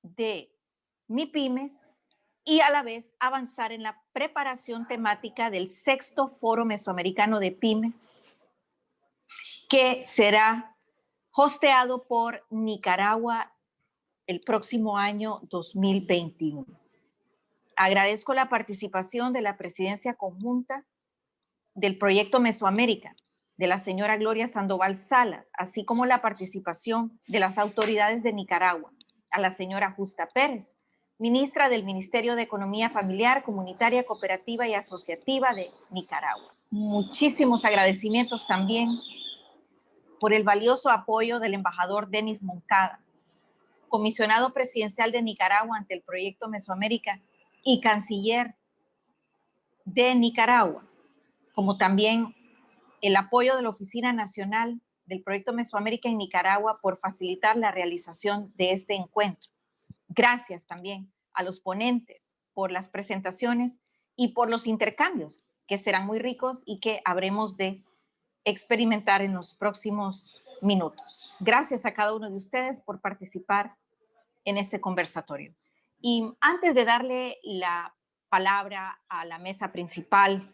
de MIPYMES y a la vez avanzar en la preparación temática del 6º Foro Mesoamericano de Pymes, que será hosteado por Nicaragua el próximo año 2021. Agradezco la participación de la Presidencia Conjunta del Proyecto Mesoamérica, de la señora Gloria Sandoval Salas, así como la participación de las autoridades de Nicaragua, a la señora Justa Pérez, ministra del Ministerio de Economía Familiar, Comunitaria, Cooperativa y Asociativa de Nicaragua. Muchísimos agradecimientos también por el valioso apoyo del embajador Denis Moncada, comisionado presidencial de Nicaragua ante el Proyecto Mesoamérica y canciller de Nicaragua, como también el apoyo de la Oficina Nacional del Proyecto Mesoamérica en Nicaragua por facilitar la realización de este encuentro. Gracias también a los ponentes por las presentaciones y por los intercambios, que serán muy ricos y que habremos de experimentar en los próximos minutos. Gracias a cada uno de ustedes por participar en este conversatorio. Y antes de darle la palabra a la mesa principal,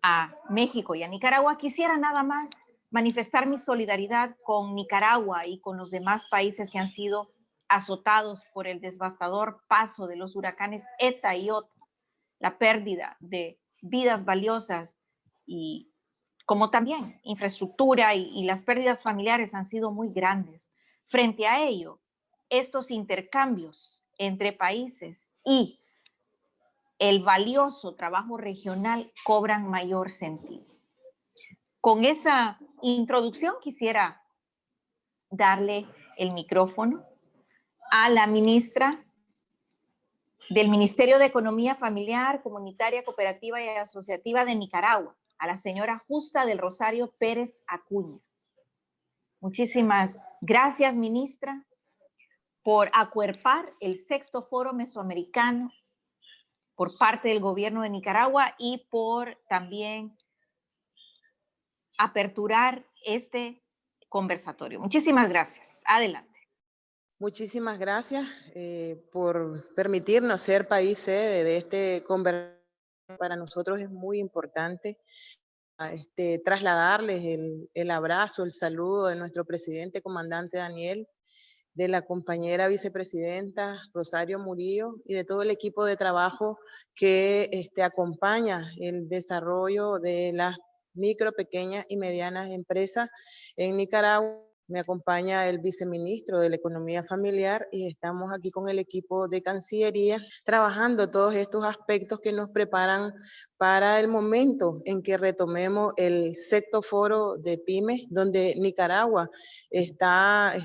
a México y a Nicaragua, quisiera nada más manifestar mi solidaridad con Nicaragua y con los demás países que han sido azotados por el devastador paso de los huracanes ETA y OTA, la pérdida de vidas valiosas y como también infraestructura y las pérdidas familiares han sido muy grandes. Frente a ello, estos intercambios entre países y el valioso trabajo regional cobran mayor sentido. Con esa introducción quisiera darle el micrófono a la ministra del Ministerio de Economía Familiar, Comunitaria, Cooperativa y Asociativa de Nicaragua, a la señora Justa del Rosario Pérez Acuña. Muchísimas gracias, ministra, por acuerpar el 6º Foro Mesoamericano por parte del gobierno de Nicaragua y por también aperturar este conversatorio. Muchísimas gracias. Adelante. Muchísimas gracias por permitirnos ser país sede de este conversatorio. Para nosotros es muy importante trasladarles el abrazo, el saludo de nuestro presidente, comandante Daniel, de la compañera vicepresidenta Rosario Murillo y de todo el equipo de trabajo que acompaña el desarrollo de las micro, pequeñas y medianas empresas en Nicaragua. Me acompaña el viceministro de la Economía Familiar y estamos aquí con el equipo de Cancillería trabajando todos estos aspectos que nos preparan para el momento en que retomemos el 6º Foro de Pymes, donde Nicaragua está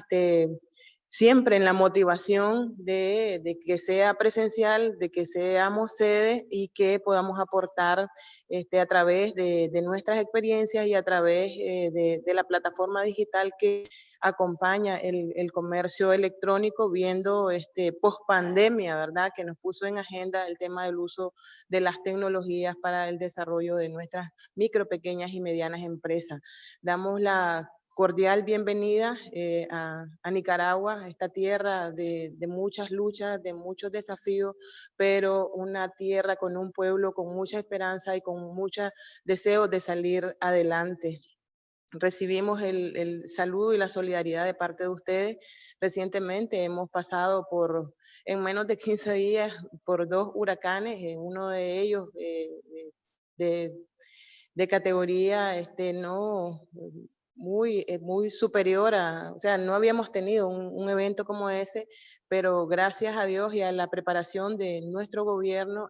siempre en la motivación de que sea presencial, de que seamos sede y que podamos aportar a través de nuestras experiencias y a través de la plataforma digital que acompaña el comercio electrónico, viendo post pandemia, ¿verdad? Que nos puso en agenda el tema del uso de las tecnologías para el desarrollo de nuestras micro, pequeñas y medianas empresas. Damos la cordial bienvenida a Nicaragua, a esta tierra de muchas luchas, de muchos desafíos, pero una tierra con un pueblo con mucha esperanza y con mucho deseo de salir adelante. Recibimos el saludo y la solidaridad de parte de ustedes. Recientemente hemos pasado en menos de 15 días, por 2 huracanes, uno de ellos de categoría muy superior o sea, no habíamos tenido un evento como ese, pero gracias a Dios y a la preparación de nuestro gobierno,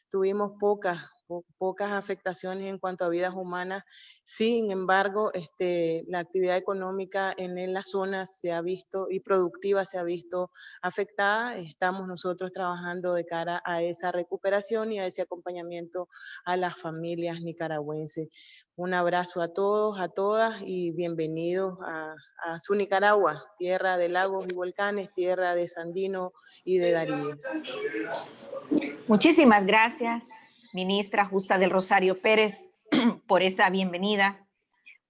tuvimos pocas afectaciones en cuanto a vidas humanas. Sin embargo, la actividad económica en la zona se ha visto y productiva se ha visto afectada. Estamos nosotros trabajando de cara a esa recuperación y a ese acompañamiento a las familias nicaragüenses. Un abrazo a todos, a todas y bienvenidos a su Nicaragua, tierra de lagos y volcanes, tierra de Sandino y de Darío. Muchísimas gracias, ministra Justa del Rosario Pérez, por esa bienvenida,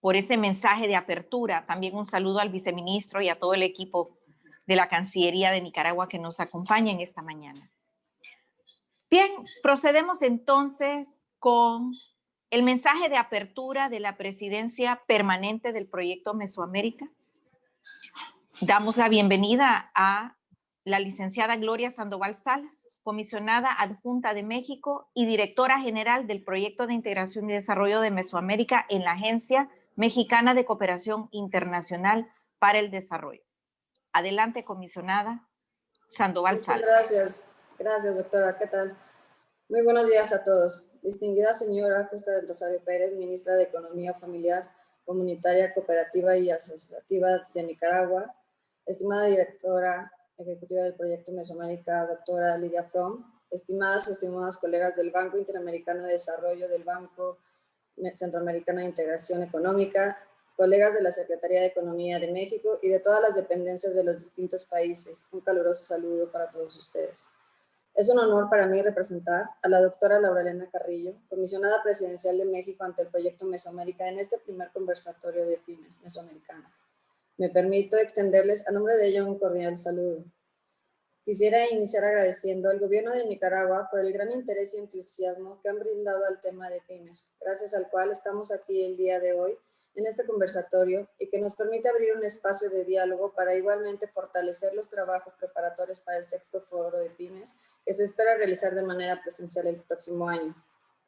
por ese mensaje de apertura. También un saludo al viceministro y a todo el equipo de la Cancillería de Nicaragua que nos acompaña en esta mañana. Bien, procedemos entonces con el mensaje de apertura de la presidencia permanente del proyecto Mesoamérica. Damos la bienvenida a la licenciada Gloria Sandoval Salas, comisionada adjunta de México y directora general del Proyecto de Integración y Desarrollo de Mesoamérica en la Agencia Mexicana de Cooperación Internacional para el Desarrollo. Adelante, comisionada Sandoval Salas. Gracias, doctora. ¿Qué tal? Muy buenos días a todos. Distinguida señora Justa del Rosario Pérez, ministra de Economía Familiar, Comunitaria, Cooperativa y Asociativa de Nicaragua, estimada directora ejecutiva del Proyecto Mesoamérica, doctora Lidia Fromm, estimadas y estimados colegas del Banco Interamericano de Desarrollo, del Banco Centroamericano de Integración Económica, colegas de la Secretaría de Economía de México y de todas las dependencias de los distintos países. Un caluroso saludo para todos ustedes. Es un honor para mí representar a la doctora Laura Elena Carrillo, comisionada presidencial de México ante el Proyecto Mesoamérica en este primer conversatorio de pymes mesoamericanas. Me permito extenderles a nombre de ella un cordial saludo. Quisiera iniciar agradeciendo al gobierno de Nicaragua por el gran interés y entusiasmo que han brindado al tema de pymes, gracias al cual estamos aquí el día de hoy en este conversatorio y que nos permite abrir un espacio de diálogo para igualmente fortalecer los trabajos preparatorios para el 6º Foro de Pymes que se espera realizar de manera presencial el próximo año.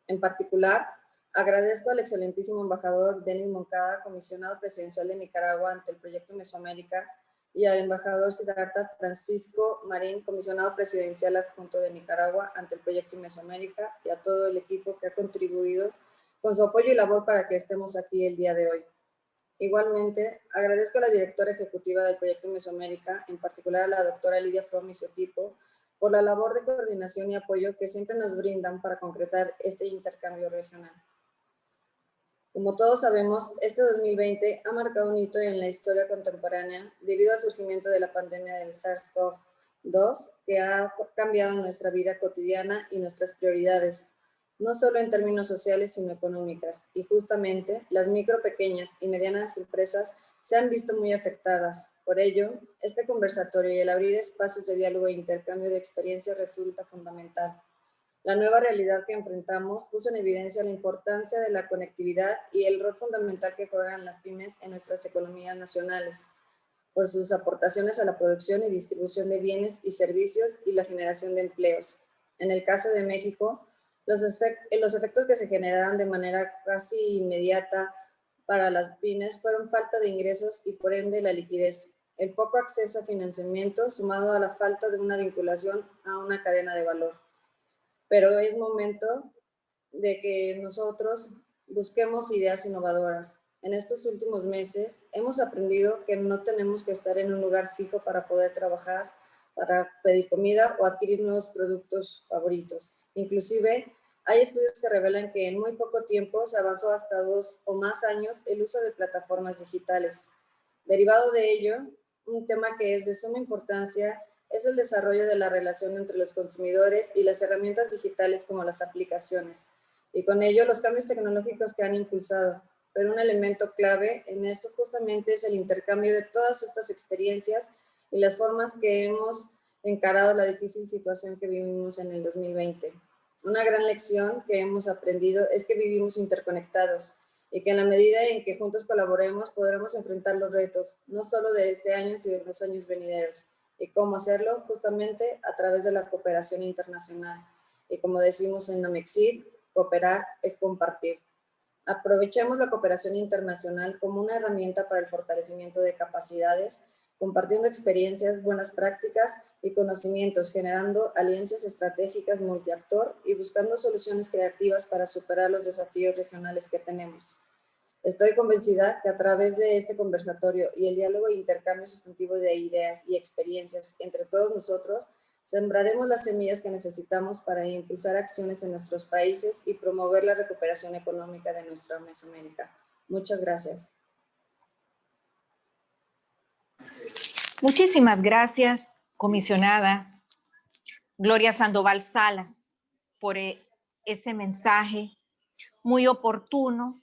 En particular, agradezco al excelentísimo embajador Denis Moncada, comisionado presidencial de Nicaragua ante el Proyecto Mesoamérica, y al embajador Siddhartha Francisco Marín, comisionado presidencial adjunto de Nicaragua ante el Proyecto Mesoamérica, y a todo el equipo que ha contribuido con su apoyo y labor para que estemos aquí el día de hoy. Igualmente, agradezco a la directora ejecutiva del Proyecto Mesoamérica, en particular a la doctora Lidia Fromm y su equipo, por la labor de coordinación y apoyo que siempre nos brindan para concretar este intercambio regional. Como todos sabemos, este 2020 ha marcado un hito en la historia contemporánea debido al surgimiento de la pandemia del SARS-CoV-2 que ha cambiado nuestra vida cotidiana y nuestras prioridades, no solo en términos sociales, sino económicas. Y justamente las micro, pequeñas y medianas empresas se han visto muy afectadas. Por ello, este conversatorio y el abrir espacios de diálogo e intercambio de experiencias resulta fundamental. La nueva realidad que enfrentamos puso en evidencia la importancia de la conectividad y el rol fundamental que juegan las pymes en nuestras economías nacionales, por sus aportaciones a la producción y distribución de bienes y servicios y la generación de empleos. En el caso de México, los efectos que se generaron de manera casi inmediata para las pymes fueron falta de ingresos y por ende la liquidez, el poco acceso a financiamiento sumado a la falta de una vinculación a una cadena de valor. Pero es momento de que nosotros busquemos ideas innovadoras. En estos últimos meses hemos aprendido que no tenemos que estar en un lugar fijo para poder trabajar, para pedir comida o adquirir nuevos productos favoritos. Inclusive, hay estudios que revelan que en muy poco tiempo se avanzó hasta 2 o más años el uso de plataformas digitales. Derivado de ello, un tema que es de suma importancia es el desarrollo de la relación entre los consumidores y las herramientas digitales como las aplicaciones, y con ello los cambios tecnológicos que han impulsado. Pero un elemento clave en esto justamente es el intercambio de todas estas experiencias y las formas que hemos encarado la difícil situación que vivimos en el 2020. Una gran lección que hemos aprendido es que vivimos interconectados y que en la medida en que juntos colaboremos podremos enfrentar los retos, no solo de este año, sino de los años venideros. Y cómo hacerlo justamente a través de la cooperación internacional. Y como decimos en Namexid, cooperar es compartir. Aprovechemos la cooperación internacional como una herramienta para el fortalecimiento de capacidades, compartiendo experiencias, buenas prácticas y conocimientos, generando alianzas estratégicas multiactor y buscando soluciones creativas para superar los desafíos regionales que tenemos. Estoy convencida que a través de este conversatorio y el diálogo e intercambio sustantivo de ideas y experiencias entre todos nosotros, sembraremos las semillas que necesitamos para impulsar acciones en nuestros países y promover la recuperación económica de nuestra Mesoamérica. Muchas gracias. Muchísimas gracias, comisionada Gloria Sandoval Salas, por ese mensaje muy oportuno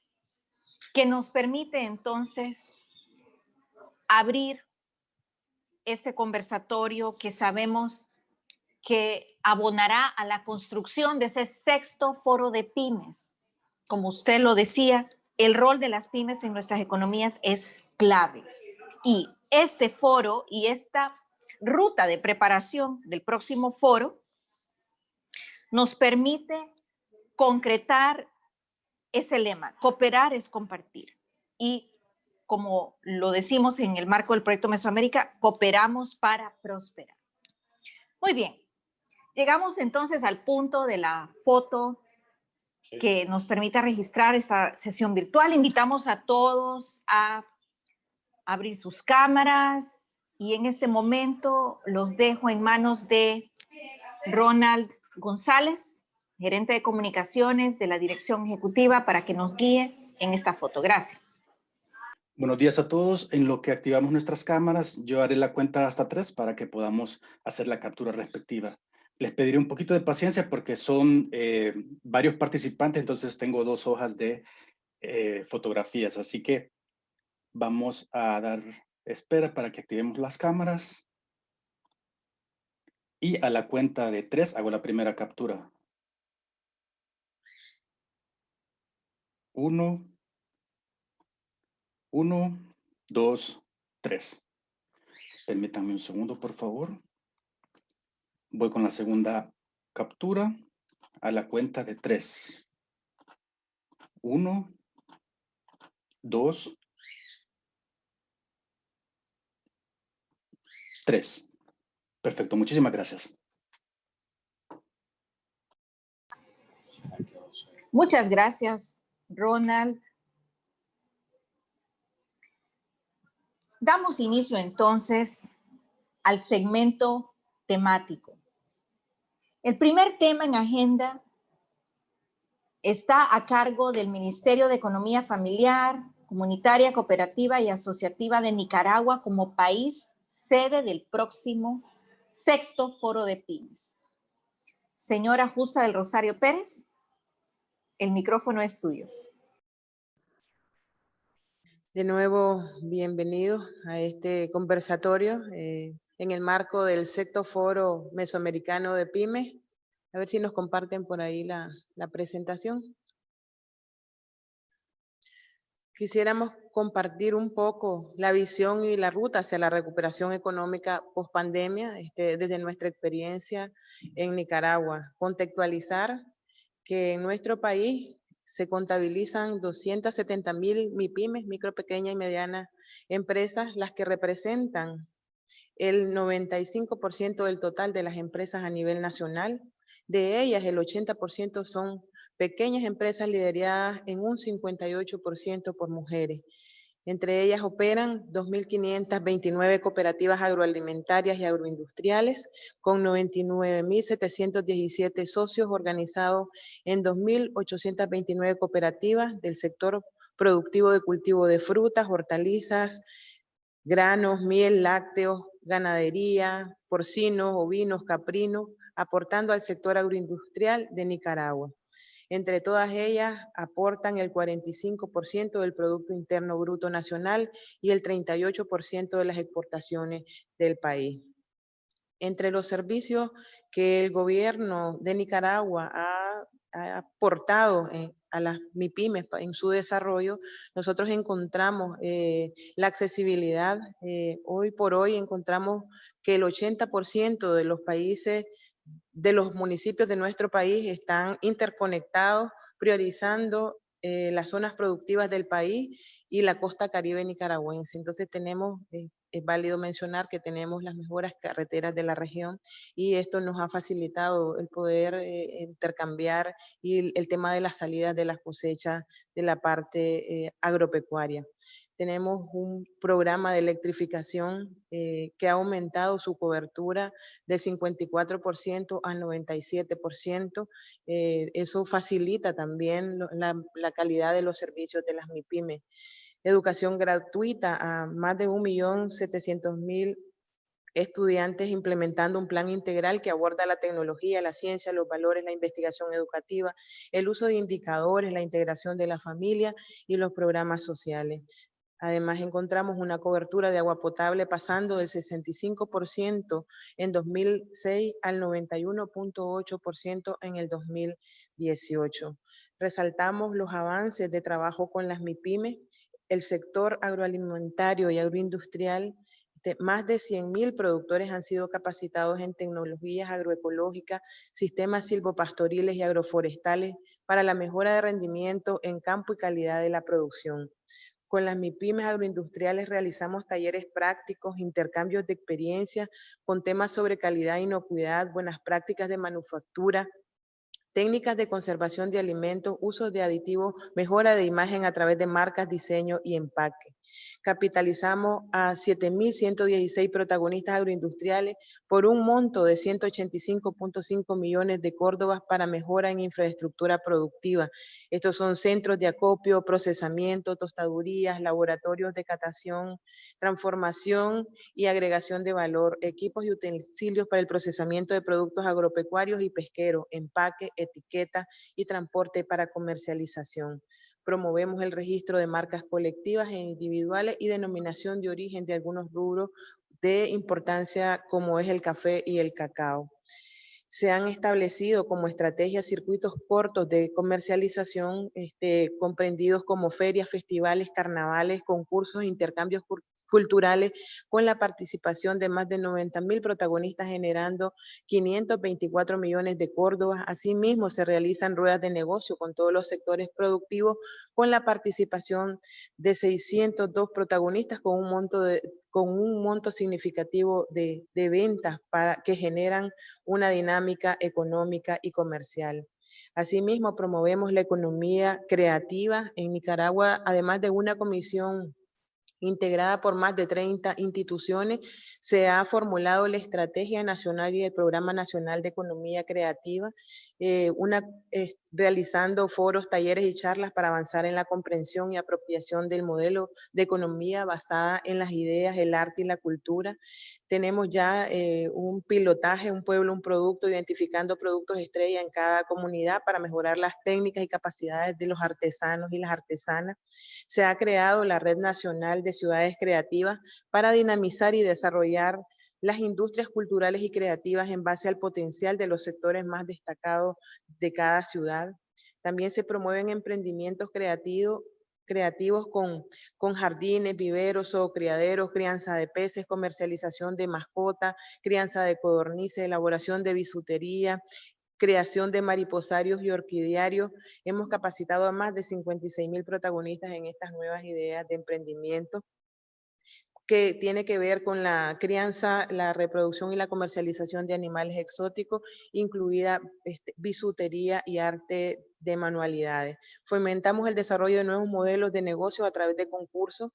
que nos permite entonces abrir este conversatorio que sabemos que abonará a la construcción de ese sexto foro de pymes. Como usted lo decía, el rol de las pymes en nuestras economías es clave. Y este foro y esta ruta de preparación del próximo foro nos permite concretar ese lema: cooperar es compartir. Y como lo decimos en el marco del proyecto Mesoamérica, cooperamos para prosperar. Muy bien, llegamos entonces al punto de la foto que nos permita registrar esta sesión virtual. Invitamos a todos a abrir sus cámaras y en este momento los dejo en manos de Ronald González, gerente de comunicaciones de la Dirección Ejecutiva, para que nos guíe en esta foto. Gracias. Buenos días a todos. En lo que activamos nuestras cámaras, yo haré la cuenta hasta 3 para que podamos hacer la captura respectiva. Les pediré un poquito de paciencia porque son varios participantes, entonces tengo 2 hojas de fotografías, así que vamos a dar espera para que activemos las cámaras. Y a la cuenta de 3 hago la primera captura. 1, 2, 3. Permítanme un segundo, por favor. Voy con la segunda captura a la cuenta de 3. 1, 2, 3. Perfecto, muchísimas gracias. Muchas gracias, Ronald. Damos inicio entonces al segmento temático. El primer tema en agenda está a cargo del Ministerio de Economía Familiar, Comunitaria, Cooperativa y Asociativa de Nicaragua como país sede del próximo sexto Foro de Pymes. Señora Justa del Rosario Pérez, el micrófono es suyo. De nuevo, bienvenidos a este conversatorio en el marco del sexto Foro Mesoamericano de Pymes. A ver si nos comparten por ahí la presentación. Quisiéramos compartir un poco la visión y la ruta hacia la recuperación económica post-pandemia desde nuestra experiencia en Nicaragua. Contextualizar que en nuestro país se contabilizan 270,000 MIPYMES, micro, pequeña y mediana empresas, las que representan el 95% del total de las empresas a nivel nacional. De ellas, el 80% son pequeñas empresas lideradas en un 58% por mujeres. Entre ellas operan 2.529 cooperativas agroalimentarias y agroindustriales, con 99.717 socios organizados en 2.829 cooperativas del sector productivo de cultivo de frutas, hortalizas, granos, miel, lácteos, ganadería, porcinos, ovinos, caprinos, aportando al sector agroindustrial de Nicaragua. Entre todas ellas aportan el 45% del Producto Interno Bruto Nacional y el 38% de las exportaciones del país. Entre los servicios que el gobierno de Nicaragua ha aportado a las MIPYMES en su desarrollo, nosotros encontramos la accesibilidad. Hoy por hoy encontramos que el 80% de los países, de los municipios de nuestro país están interconectados, priorizando las zonas productivas del país y la costa caribe nicaragüense. Entonces tenemos, es válido mencionar que tenemos las mejores carreteras de la región y esto nos ha facilitado el poder intercambiar y el tema de las salidas de las cosechas de la parte agropecuaria. Tenemos un programa de electrificación que ha aumentado su cobertura del 54% al 97%. Eso facilita también la calidad de los servicios de las MIPYMES. Educación gratuita a más de 1.700.000 estudiantes, implementando un plan integral que aborda la tecnología, la ciencia, los valores, la investigación educativa, el uso de indicadores, la integración de la familia y los programas sociales. Además, encontramos una cobertura de agua potable pasando del 65% en 2006 al 91.8% en el 2018. Resaltamos los avances de trabajo con las MIPYMES, el sector agroalimentario y agroindustrial. Más de 100.000 productores han sido capacitados en tecnologías agroecológicas, sistemas silvopastoriles y agroforestales para la mejora de rendimiento en campo y calidad de la producción. Con las MIPYMES agroindustriales realizamos talleres prácticos, intercambios de experiencias con temas sobre calidad e inocuidad, buenas prácticas de manufactura, técnicas de conservación de alimentos, uso de aditivos, mejora de imagen a través de marcas, diseño y empaque. Capitalizamos a 7.116 protagonistas agroindustriales por un monto de 185.5 millones de córdobas para mejora en infraestructura productiva. Estos son centros de acopio, procesamiento, tostadurías, laboratorios de catación, transformación y agregación de valor, equipos y utensilios para el procesamiento de productos agropecuarios y pesqueros, empaque, etiqueta y transporte para comercialización. Promovemos el registro de marcas colectivas e individuales y denominación de origen de algunos rubros de importancia como es el café y el cacao. Se han establecido como estrategias circuitos cortos de comercialización comprendidos como ferias, festivales, carnavales, concursos, intercambios culturales con la participación de más de 90.000 protagonistas generando 524 millones de córdobas. Asimismo, se realizan ruedas de negocio con todos los sectores productivos con la participación de 602 protagonistas con un monto significativo de ventas que generan una dinámica económica y comercial. Asimismo, promovemos la economía creativa en Nicaragua, además de una comisión integrada por más de 30 instituciones, se ha formulado la Estrategia Nacional y el Programa Nacional de Economía Creativa, realizando foros, talleres y charlas para avanzar en la comprensión y apropiación del modelo de economía basada en las ideas, el arte y la cultura. Tenemos ya un pilotaje, un pueblo, un producto, identificando productos estrella en cada comunidad para mejorar las técnicas y capacidades de los artesanos y las artesanas. Se ha creado la Red Nacional de Ciudades Creativas para dinamizar y desarrollar las industrias culturales y creativas en base al potencial de los sectores más destacados de cada ciudad. También se promueven emprendimientos creativos con jardines, viveros o criaderos, crianza de peces, comercialización de mascotas, crianza de codornices, elaboración de bisutería, creación de mariposarios y orquidiarios. Hemos capacitado a más de 56.000 protagonistas en estas nuevas ideas de emprendimiento que tiene que ver con la crianza, la reproducción y la comercialización de animales exóticos, incluida bisutería y arte de manualidades. Fomentamos el desarrollo de nuevos modelos de negocio a través de concursos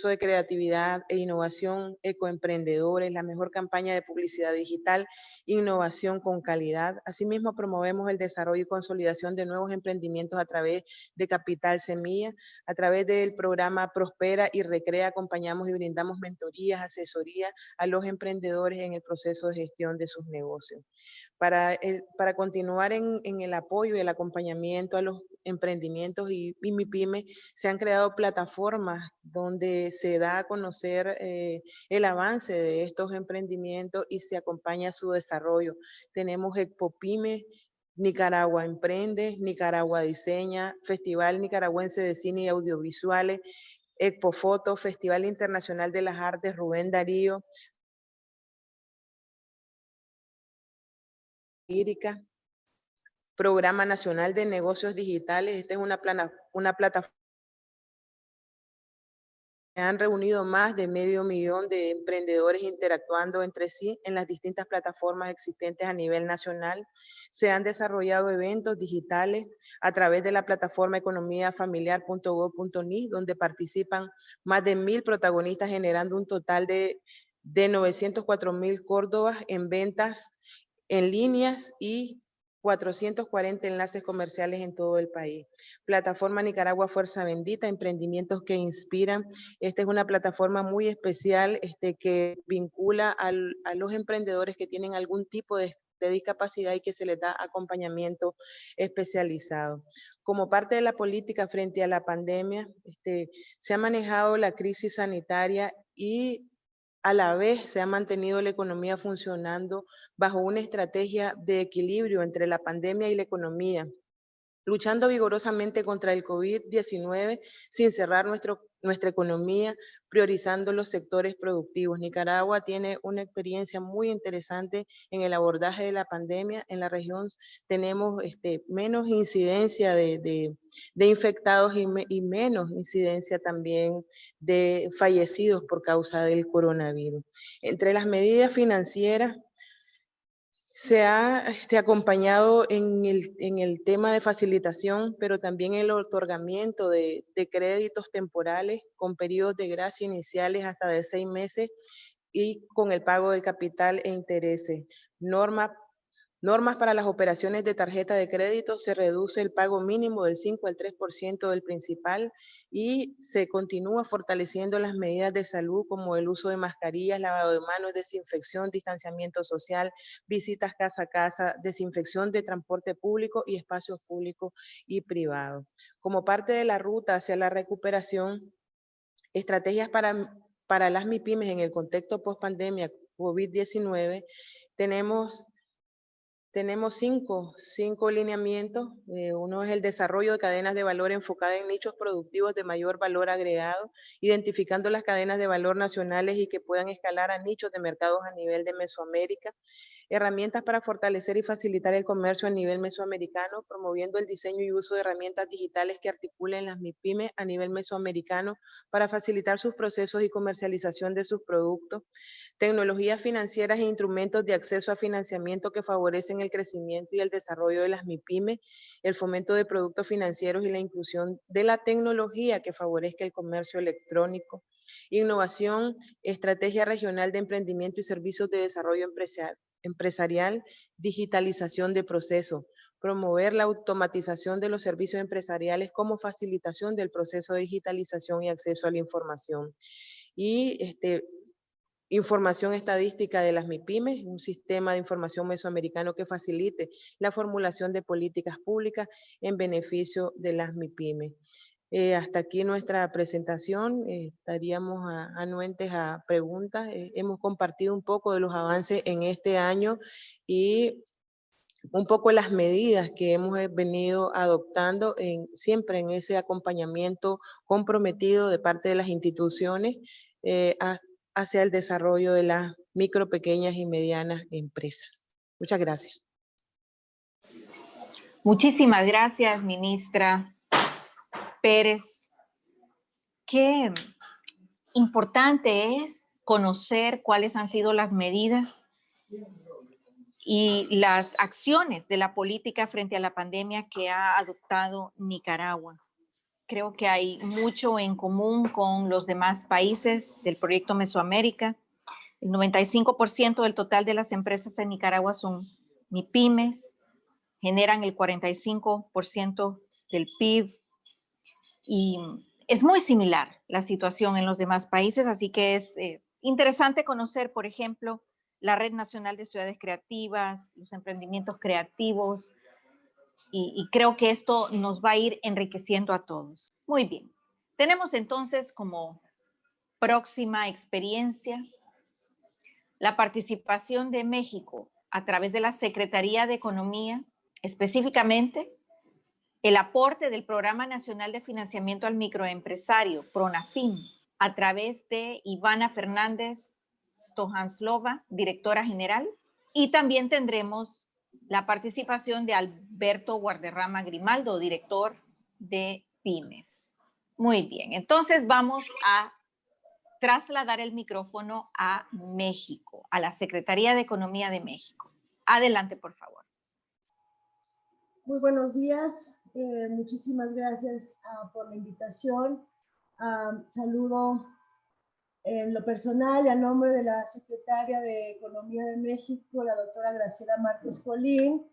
de creatividad e innovación, ecoemprendedores, la mejor campaña de publicidad digital, innovación con calidad. Asimismo, promovemos el desarrollo y consolidación de nuevos emprendimientos a través de Capital Semilla, a través del programa Prospera y Recrea, acompañamos y brindamos mentorías, asesoría a los emprendedores en el proceso de gestión de sus negocios. Para continuar en el apoyo y el acompañamiento a los emprendimientos y MIPYME, se han creado plataformas donde se da a conocer el avance de estos emprendimientos y se acompaña su desarrollo. Tenemos ExpoPyme, Nicaragua Emprende, Nicaragua Diseña, Festival Nicaragüense de Cine y Audiovisuales, Expofoto, Festival Internacional de las Artes Rubén Darío, Lírica, Programa Nacional de Negocios Digitales. Esta es una plataforma. Se han reunido más de 500.000 de emprendedores interactuando entre sí en las distintas plataformas existentes a nivel nacional. Se han desarrollado eventos digitales a través de la plataforma economiafamiliar.gov.ni, donde participan más de 1.000 protagonistas, generando un total de 904.000 córdobas en ventas en líneas y 440 enlaces comerciales en todo el país. Plataforma Nicaragua Fuerza Bendita, emprendimientos que inspiran. Esta es una plataforma muy especial que vincula a los emprendedores que tienen algún tipo de de discapacidad y que se les da acompañamiento especializado. Como parte de la política frente a la pandemia, se ha manejado la crisis sanitaria y a la vez se ha mantenido la economía funcionando bajo una estrategia de equilibrio entre la pandemia y la economía, luchando vigorosamente contra el COVID-19 sin cerrar nuestra economía, priorizando los sectores productivos. Nicaragua tiene una experiencia muy interesante en el abordaje de la pandemia. En la región tenemos menos incidencia de infectados y menos incidencia también de fallecidos por causa del coronavirus. Entre las medidas financieras, se ha acompañado en el tema de facilitación, pero también el otorgamiento de créditos temporales con periodos de gracia iniciales hasta de 6 meses y con el pago del capital e intereses. Normas para las operaciones de tarjeta de crédito, se reduce el pago mínimo del 5 al 3% del principal y se continúa fortaleciendo las medidas de salud como el uso de mascarillas, lavado de manos, desinfección, distanciamiento social, visitas casa a casa, desinfección de transporte público y espacios públicos y privados. Como parte de la ruta hacia la recuperación, estrategias para las MIPYMES en el contexto post-pandemia COVID-19, tenemos cinco lineamientos. Uno es el desarrollo de cadenas de valor enfocadas en nichos productivos de mayor valor agregado, identificando las cadenas de valor nacionales y que puedan escalar a nichos de mercados a nivel de Mesoamérica. Herramientas para fortalecer y facilitar el comercio a nivel mesoamericano, promoviendo el diseño y uso de herramientas digitales que articulen las MIPYMES a nivel mesoamericano para facilitar sus procesos y comercialización de sus productos. Tecnologías financieras e instrumentos de acceso a financiamiento que favorecen el crecimiento y el desarrollo de las MIPYMES, el fomento de productos financieros y la inclusión de la tecnología que favorezca el comercio electrónico. Innovación, estrategia regional de emprendimiento y servicios de desarrollo empresarial, digitalización de procesos, promover la automatización de los servicios empresariales como facilitación del proceso de digitalización y acceso a la información. Y información estadística de las MIPYMES, un sistema de información mesoamericano que facilite la formulación de políticas públicas en beneficio de las MIPYMES. Hasta aquí nuestra presentación, estaríamos anuentes a preguntas. Hemos compartido un poco de los avances en este año y un poco las medidas que hemos venido adoptando siempre en ese acompañamiento comprometido de parte de las instituciones hacia el desarrollo de las micro, pequeñas y medianas empresas. Muchas gracias. Muchísimas gracias, ministra Pérez. Qué importante es conocer cuáles han sido las medidas y las acciones de la política frente a la pandemia que ha adoptado Nicaragua. Creo que hay mucho en común con los demás países del proyecto Mesoamérica. El 95% del total de las empresas en Nicaragua son MIPYMES, generan el 45% del PIB y es muy similar la situación en los demás países, así que es interesante conocer, por ejemplo, la Red Nacional de Ciudades Creativas, los emprendimientos creativos, y creo que esto nos va a ir enriqueciendo a todos. Muy bien. Tenemos entonces como próxima experiencia la participación de México a través de la Secretaría de Economía, específicamente el aporte del Programa Nacional de Financiamiento al Microempresario, PRONAFIM, a través de Ivana Fernández Stojanslova, directora general, y también tendremos la participación de Alberto Guarderrama Grimaldo, director de Pymes. Muy bien, entonces vamos a trasladar el micrófono a México, a la Secretaría de Economía de México. Adelante, por favor. Muy buenos días. Muchísimas gracias por la invitación. Saludo en lo personal y a nombre de la Secretaria de Economía de México, la doctora Graciela Márquez Colín,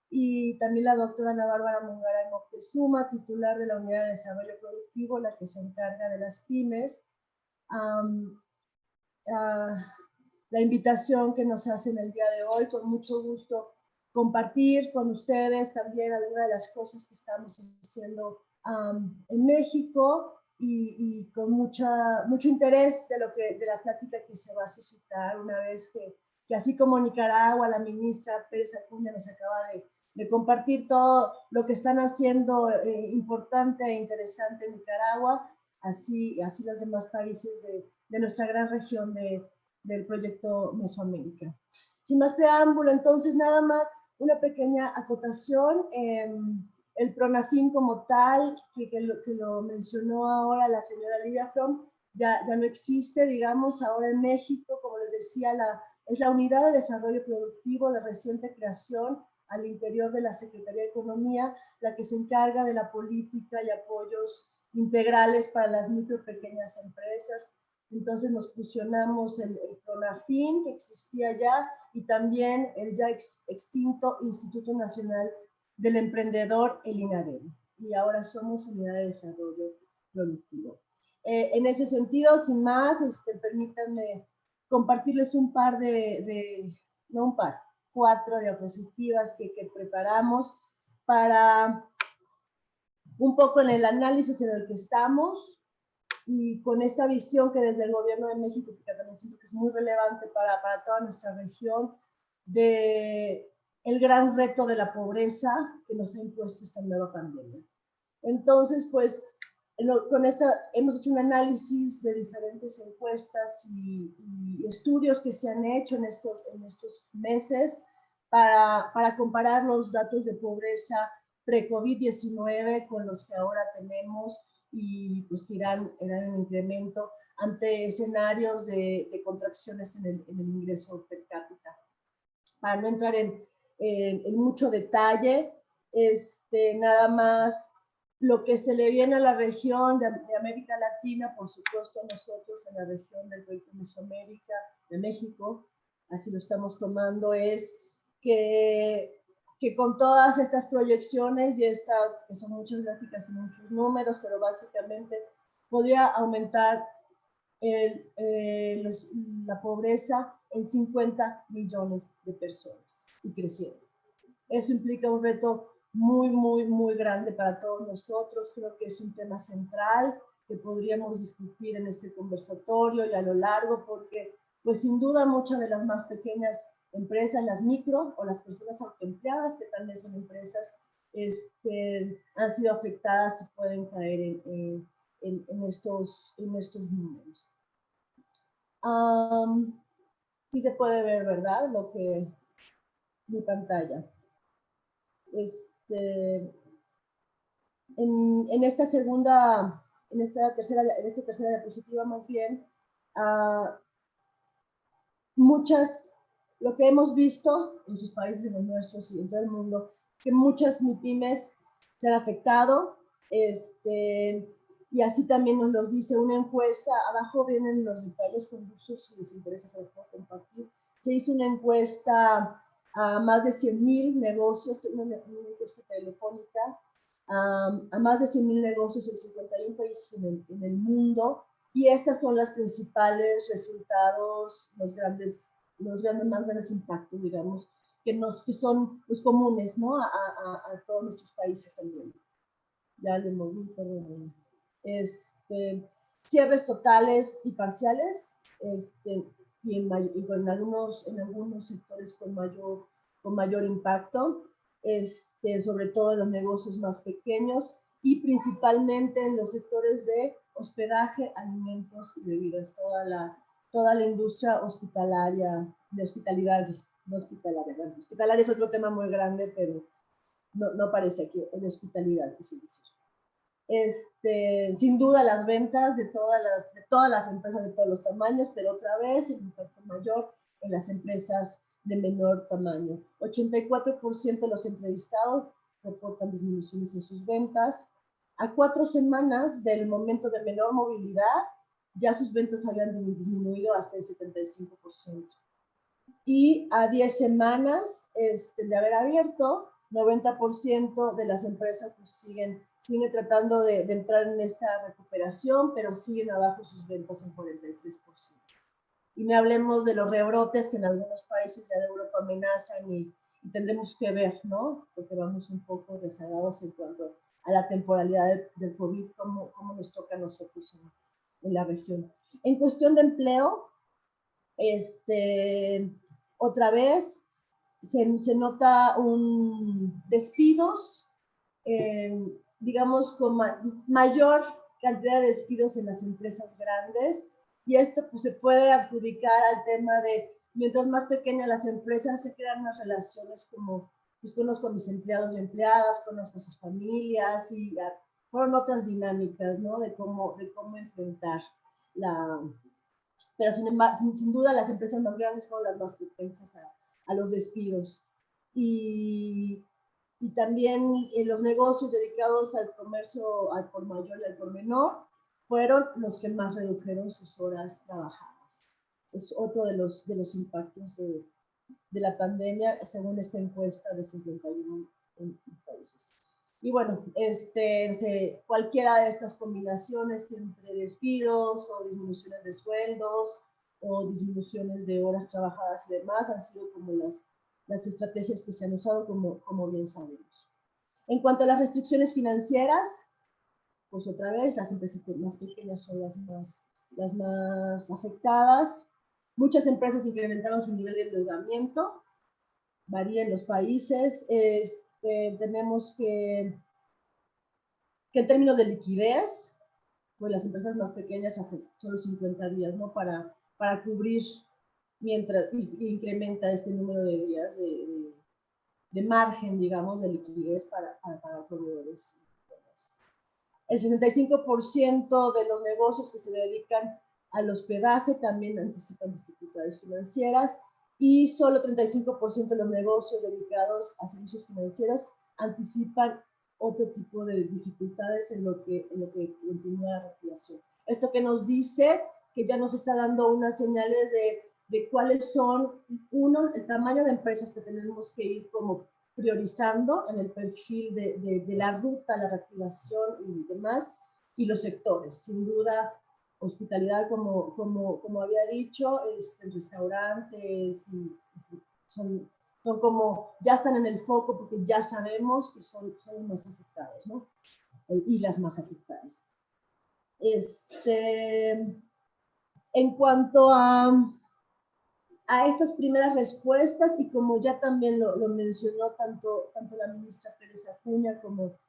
y también la doctora Ana Bárbara Mungaray Moctezuma, titular de la Unidad de Desarrollo Productivo, la que se encarga de las pymes. La invitación que nos hacen el día de hoy, con mucho gusto compartir con ustedes también algunas de las cosas que estamos haciendo en México y con mucho interés de la plática que se va a suscitar una vez que así como Nicaragua, la ministra Pérez Acuña nos acaba de compartir todo lo que están haciendo importante e interesante en Nicaragua, así los demás países de nuestra gran región del proyecto Mesoamérica. Sin más preámbulo, entonces nada más una pequeña acotación. El PRONAFIN como tal, que lo mencionó ahora la señora Livia Fromm, ya no existe, digamos, ahora en México, como les decía, es la Unidad de Desarrollo Productivo de reciente creación al interior de la Secretaría de Economía, la que se encarga de la política y apoyos integrales para las micro y pequeñas empresas. Entonces nos fusionamos el PRONAFIN, que existía ya, y también el ya extinto Instituto Nacional del Emprendedor, el INADEM. Y ahora somos Unidad de Desarrollo Productivo. En ese sentido, sin más, permítanme compartirles un par no un par, 4 diapositivas que preparamos para un poco en el análisis en el que estamos y con esta visión que desde el Gobierno de México, que también siento que es muy relevante para toda nuestra región, de el gran reto de la pobreza que nos ha impuesto esta nueva pandemia. Entonces, pues, con esta hemos hecho un análisis de diferentes encuestas y estudios que se han hecho en estos meses para comparar los datos de pobreza pre-COVID-19 con los que ahora tenemos y pues que irán en incremento ante escenarios de contracciones en el ingreso per cápita. Para no entrar en mucho detalle, nada más lo que se le viene a la región de América Latina, por supuesto a nosotros en la región del proyecto Mesoamérica, de México, así lo estamos tomando, es que con todas estas proyecciones y estas, que son muchas gráficas y muchos números, pero básicamente podría aumentar la pobreza en 50 millones de personas y creciendo. Eso implica un reto muy, muy, muy grande para todos nosotros. Creo que es un tema central que podríamos discutir en este conversatorio y a lo largo, porque pues sin duda muchas de las más pequeñas empresas, las micro o las personas autoempleadas, que también son empresas, han sido afectadas y pueden caer en estos números. Sí se puede ver, ¿verdad? Mi pantalla. En esta tercera diapositiva más bien, lo que hemos visto en sus países, en los nuestros y en todo el mundo, que muchas MIPYMES se han afectado, y así también nos lo dice una encuesta. Abajo vienen los detalles con gusto, si les interesa se los puedo compartir. Se hizo una encuesta a más de 100,000 negocios, una encuesta telefónica, a más de 100,000 negocios en 51 países en el mundo, y estas son los principales resultados, los más grandes impactos, digamos, que son los comunes, ¿no? a todos nuestros países también. Ya le moví, perdón. Cierres totales y parciales, y en algunos sectores con mayor impacto, sobre todo en los negocios más pequeños y principalmente en los sectores de hospedaje, alimentos y bebidas, toda la industria hospitalaria, de hospitalidad, no hospitalaria. Bueno, hospitalaria es otro tema muy grande, pero no aparece aquí, en hospitalidad, quise decir. Sin duda las ventas de todas las empresas de todos los tamaños, pero otra vez el impacto mayor en las empresas de menor tamaño. 84% de los entrevistados reportan disminuciones en sus ventas. A 4 semanas del momento de menor movilidad, ya sus ventas habían disminuido hasta el 75%. Y a 10 semanas de haber abierto, 90% de las empresas pues, siguen tratando de entrar en esta recuperación, pero siguen abajo sus ventas en 43%. Y no hablemos de los rebrotes que en algunos países ya de Europa amenazan y y tendremos que ver, ¿no? Porque vamos un poco rezagados en cuanto a la temporalidad del COVID, cómo nos toca a nosotros en la región. En cuestión de empleo, otra vez se nota despidos, digamos, con mayor cantidad de despidos en las empresas grandes, y esto pues, se puede adjudicar al tema de, mientras más pequeñas las empresas, se crean unas relaciones como, pues, con mis empleados y empleadas, con sus familias, y fueron otras dinámicas, ¿no? De cómo enfrentar pero sin duda las empresas más grandes fueron las más propensas a los despidos. Y también los negocios dedicados al comercio al por mayor y al por menor fueron los que más redujeron sus horas trabajadas. Es otro de los impactos de la pandemia, según esta encuesta de 51 países. Y bueno, cualquiera de estas combinaciones entre despidos o disminuciones de sueldos o disminuciones de horas trabajadas y demás han sido como las estrategias que se han usado, como bien sabemos. En cuanto a las restricciones financieras, pues otra vez las empresas más pequeñas son las más afectadas. Muchas empresas incrementaron su nivel de endeudamiento, varía en los países. Tenemos que en términos de liquidez, pues las empresas más pequeñas hasta solo 50 días, ¿no? Para cubrir mientras incrementa este número de días de margen, digamos, de liquidez para proveedores. El 65% de los negocios que se dedican al hospedaje también anticipan dificultades financieras, y solo 35% de los negocios dedicados a servicios financieros anticipan otro tipo de dificultades en lo que continúa la reactivación. Esto que nos dice que ya nos está dando unas señales de cuáles son, uno, el tamaño de empresas que tenemos que ir como priorizando en el perfil de la ruta, la reactivación y demás, y los sectores. Sin duda, hospitalidad, como había dicho, restaurantes, son como, ya están en el foco porque ya sabemos que son los más afectados, ¿no? Y las más afectadas. En cuanto a estas primeras respuestas, y como ya también lo mencionó tanto la ministra Pérez Acuña como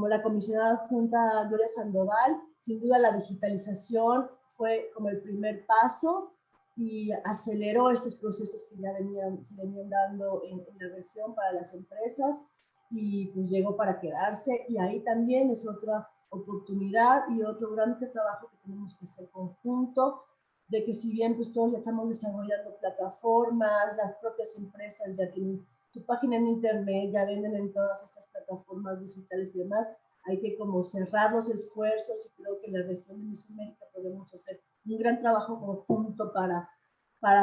la comisionada adjunta Gloria Sandoval, sin duda la digitalización fue como el primer paso y aceleró estos procesos que ya se venían dando en la región para las empresas, y pues llegó para quedarse, y ahí también es otra oportunidad y otro gran trabajo que tenemos que hacer conjunto, de que si bien pues todos ya estamos desarrollando plataformas, las propias empresas ya tienen su página en internet, ya venden en todas estas plataformas digitales y demás, hay que como cerrar los esfuerzos, y creo que en la región de Mesoamérica podemos hacer un gran trabajo conjunto para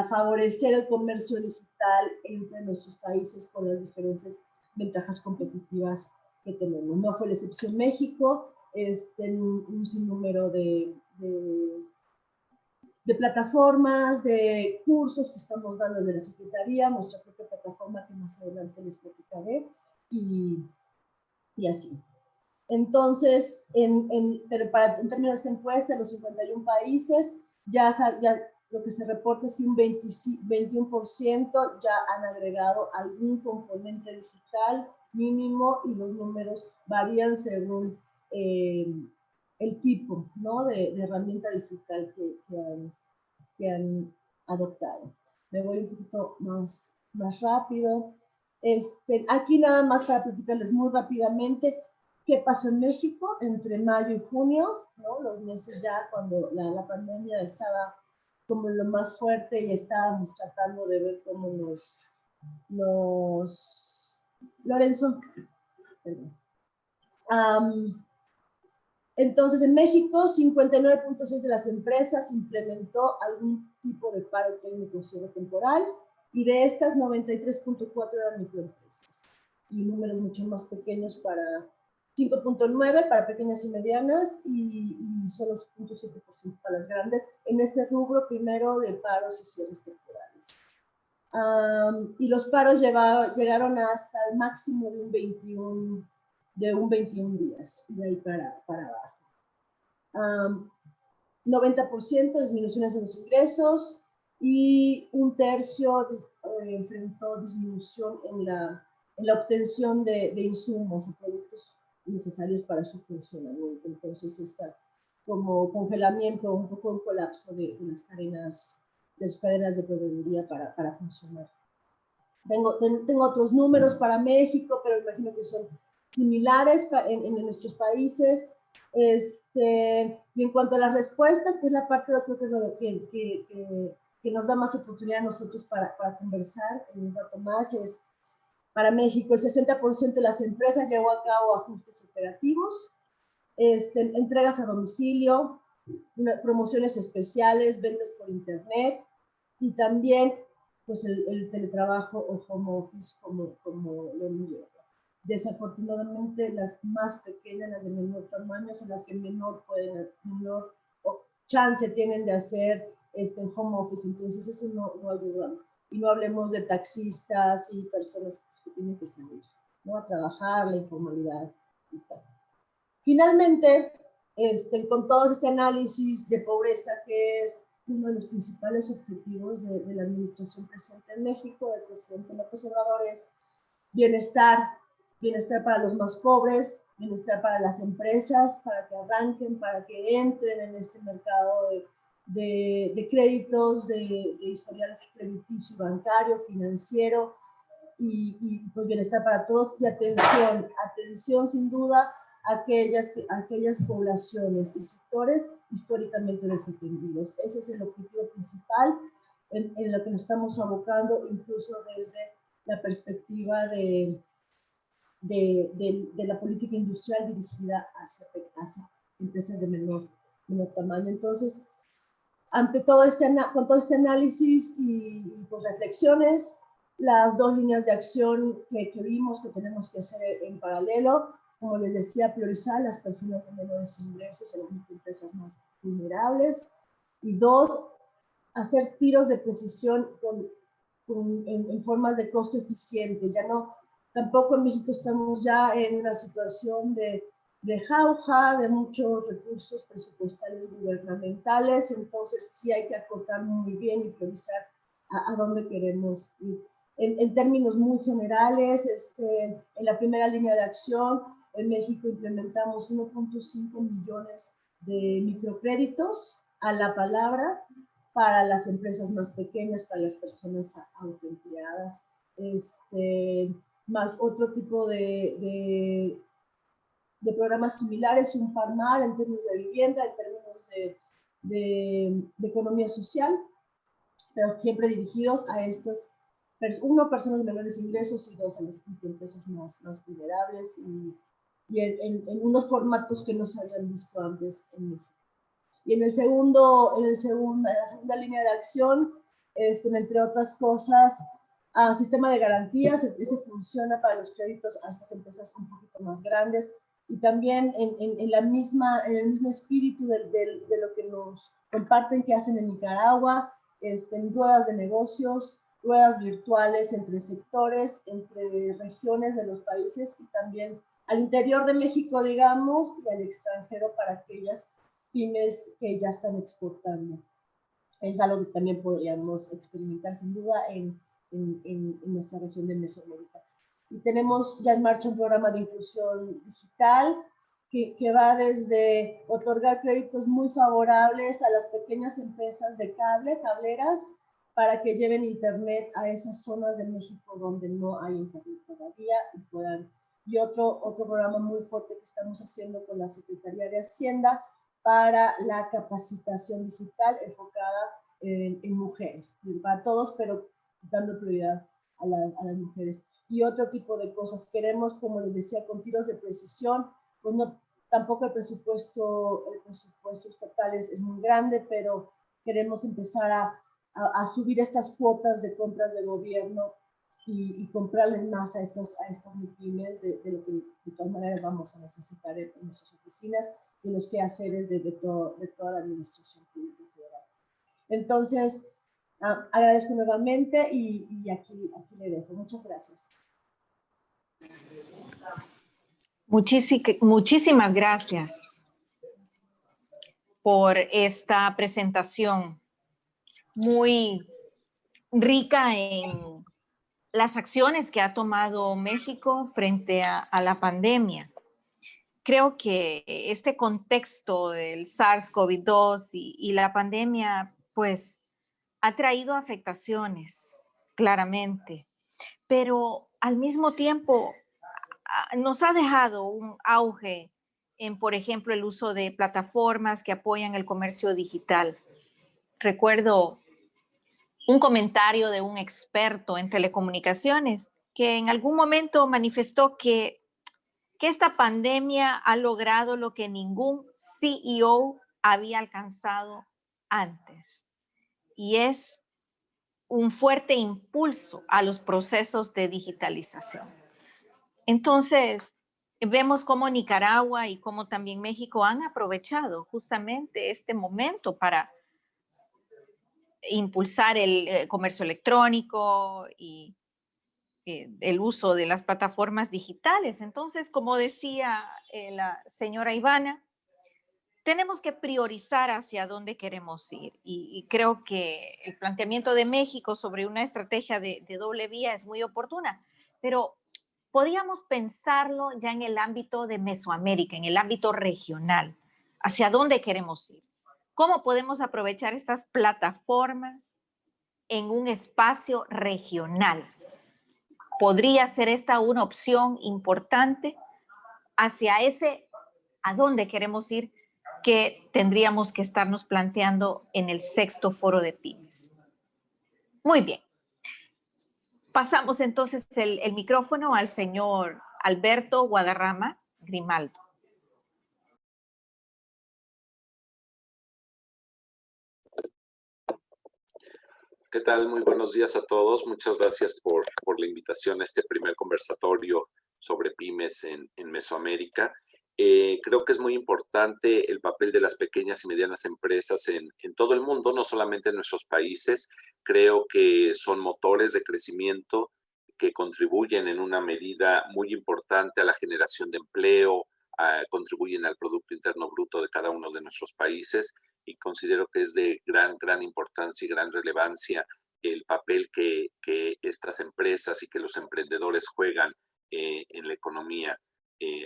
favorecer el comercio digital entre nuestros países con las diferentes ventajas competitivas que tenemos. No fue la excepción México, un sinnúmero de plataformas, de cursos que estamos dando desde la Secretaría, nuestra propia plataforma que más adelante les platicaré, y así. Entonces, pero en términos de esta encuesta, los 51 países, ya lo que se reporta es que un 21% ya han agregado algún componente digital mínimo, y los números varían según el tipo, ¿no?, de herramienta digital que han adoptado. Me voy un poquito más rápido. Aquí nada más para platicarles muy rápidamente qué pasó en México entre mayo y junio, ¿no? Los meses ya cuando la pandemia estaba como lo más fuerte, y estábamos tratando de ver cómo Lorenzo, perdón. Entonces, en México, 59.6% de las empresas implementó algún tipo de paro técnico o cierre temporal, y de estas, 93.4% eran microempresas, y números mucho más pequeños para 5.9% para pequeñas y medianas, y solo 0.7% para las grandes, en este rubro primero de paros y cierres temporales. Y los paros llegaron hasta el máximo de un 21 días, de ahí para abajo. 90% disminuciones en los ingresos y un tercio enfrentó disminución en la obtención de insumos o productos necesarios para su funcionamiento. Entonces está como congelamiento, un poco un colapso de las cadenas, de sus cadenas de proveeduría para funcionar. Tengo otros números para México, pero imagino que son similares en nuestros países. Y en cuanto a las respuestas, que es la parte creo que nos da más oportunidad a nosotros para conversar en un rato más, es para México el 60% de las empresas llevó a cabo ajustes operativos, entregas a domicilio, promociones especiales, ventas por internet y también pues el teletrabajo o home office como lo envió. Desafortunadamente las más pequeñas, las de menor tamaño, son las que menor chance tienen de hacer home office, entonces eso no ayuda. Y no hablemos de taxistas y personas que tienen que salir, ¿no?, a trabajar, la informalidad y tal. Finalmente, con todo este análisis de pobreza, que es uno de los principales objetivos de la administración presente en México, del presidente López Obrador, es bienestar para los más pobres, bienestar para las empresas, para que arranquen, para que entren en este mercado de créditos, de historial crediticio, bancario, financiero, y pues bienestar para todos, y atención sin duda a aquellas poblaciones y sectores históricamente desatendidos. Ese es el objetivo principal en lo que nos estamos abocando, incluso desde la perspectiva de la política industrial dirigida hacia empresas de menor tamaño. Entonces, con todo este análisis y pues reflexiones, las dos líneas de acción que vimos que tenemos que hacer en paralelo, como les decía, priorizar a las personas de menores ingresos en las empresas más vulnerables, y dos, hacer tiros de precisión en formas de costo eficientes. Tampoco en México estamos ya en una situación de jauja, de muchos recursos presupuestales gubernamentales, entonces sí hay que acotar muy bien y priorizar a dónde queremos ir. En términos muy generales, en la primera línea de acción, en México implementamos 1.5 millones de microcréditos a la palabra para las empresas más pequeñas, para las personas autoempleadas, más otro tipo de programas similares, un PARMAR en términos de vivienda, en términos de economía social, pero siempre dirigidos a estas, personas de menores ingresos, y dos, a las empresas más vulnerables, y en unos formatos que no se habían visto antes en México. Y en la segunda línea de acción, entre otras cosas, sistema de garantías. Ese funciona para los créditos a estas empresas un poquito más grandes, y también en el mismo espíritu de lo que nos comparten que hacen en Nicaragua, en ruedas de negocios, ruedas virtuales entre sectores, entre regiones de los países, y también al interior de México, digamos, y al extranjero para aquellas pymes que ya están exportando. Es algo que también podríamos experimentar sin duda en nuestra región de Mesoamérica. Y tenemos ya en marcha un programa de inclusión digital que va desde otorgar créditos muy favorables a las pequeñas empresas de cableras, para que lleven internet a esas zonas de México donde no hay internet todavía y otro programa muy fuerte que estamos haciendo con la Secretaría de Hacienda para la capacitación digital enfocada en mujeres, para todos, pero dando prioridad a las mujeres. Y otro tipo de cosas. Queremos, como les decía, con tiros de precisión, pues tampoco el presupuesto estatal es muy grande, pero queremos empezar a subir estas cuotas de compras de gobierno y comprarles más a estas pymes de lo que de todas maneras vamos a necesitar en nuestras oficinas y los quehaceres de toda la administración pública federal. Entonces, Agradezco nuevamente y aquí le dejo. Muchas gracias. Muchísimas gracias por esta presentación muy rica en las acciones que ha tomado México frente a la pandemia. Creo que este contexto del SARS-CoV-2 y la pandemia, pues, ha traído afectaciones, claramente, pero al mismo tiempo nos ha dejado un auge en, por ejemplo, el uso de plataformas que apoyan el comercio digital. Recuerdo un comentario de un experto en telecomunicaciones que en algún momento manifestó que esta pandemia ha logrado lo que ningún CEO había alcanzado antes, y es un fuerte impulso a los procesos de digitalización. Entonces, vemos cómo Nicaragua y cómo también México han aprovechado justamente este momento para impulsar el comercio electrónico y el uso de las plataformas digitales. Entonces, como decía la señora Ivana, tenemos que priorizar hacia dónde queremos ir. Y creo que el planteamiento de México sobre una estrategia de doble vía es muy oportuna, pero podríamos pensarlo ya en el ámbito de Mesoamérica, en el ámbito regional. ¿Hacia dónde queremos ir? ¿Cómo podemos aprovechar estas plataformas en un espacio regional? ¿Podría ser esta una opción importante hacia ese a dónde queremos ir que tendríamos que estarnos planteando en el 6º Foro de Pymes? Muy bien. Pasamos entonces el micrófono al señor Alberto Guadarrama Grimaldo. ¿Qué tal? Muy buenos días a todos. Muchas gracias por la invitación a este primer conversatorio sobre pymes en Mesoamérica. Creo que es muy importante el papel de las pequeñas y medianas empresas en todo el mundo, no solamente en nuestros países. Creo que son motores de crecimiento que contribuyen en una medida muy importante a la generación de empleo, contribuyen al Producto Interno Bruto de cada uno de nuestros países, y considero que es de gran importancia y gran relevancia el papel que estas empresas y que los emprendedores juegan en la economía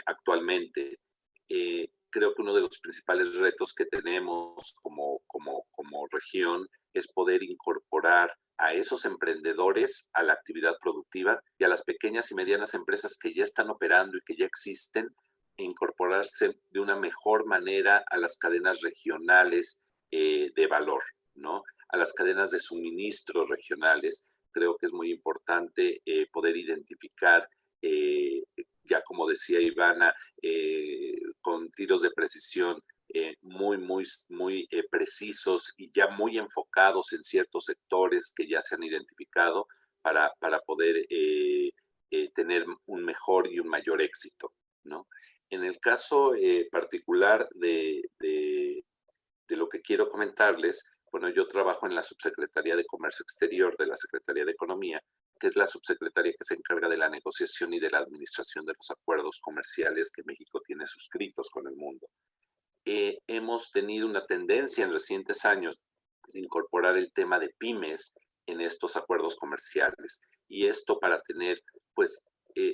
actualmente. Creo que uno de los principales retos que tenemos como región es poder incorporar a esos emprendedores a la actividad productiva y a las pequeñas y medianas empresas que ya están operando y que ya existen, incorporarse de una mejor manera a las cadenas regionales de valor, ¿no? A las cadenas de suministro regionales. Creo que es muy importante poder identificar, ya como decía Ivana, con tiros de precisión muy precisos y ya muy enfocados en ciertos sectores que ya se han identificado para poder tener un mejor y un mayor éxito, ¿no? En el caso particular de lo que quiero comentarles, bueno, yo trabajo en la Subsecretaría de Comercio Exterior de la Secretaría de Economía, que es la subsecretaría que se encarga de la negociación y de la administración de los acuerdos comerciales que México tiene suscritos con el mundo. Hemos tenido una tendencia en recientes años de incorporar el tema de pymes en estos acuerdos comerciales, y esto para tener, pues,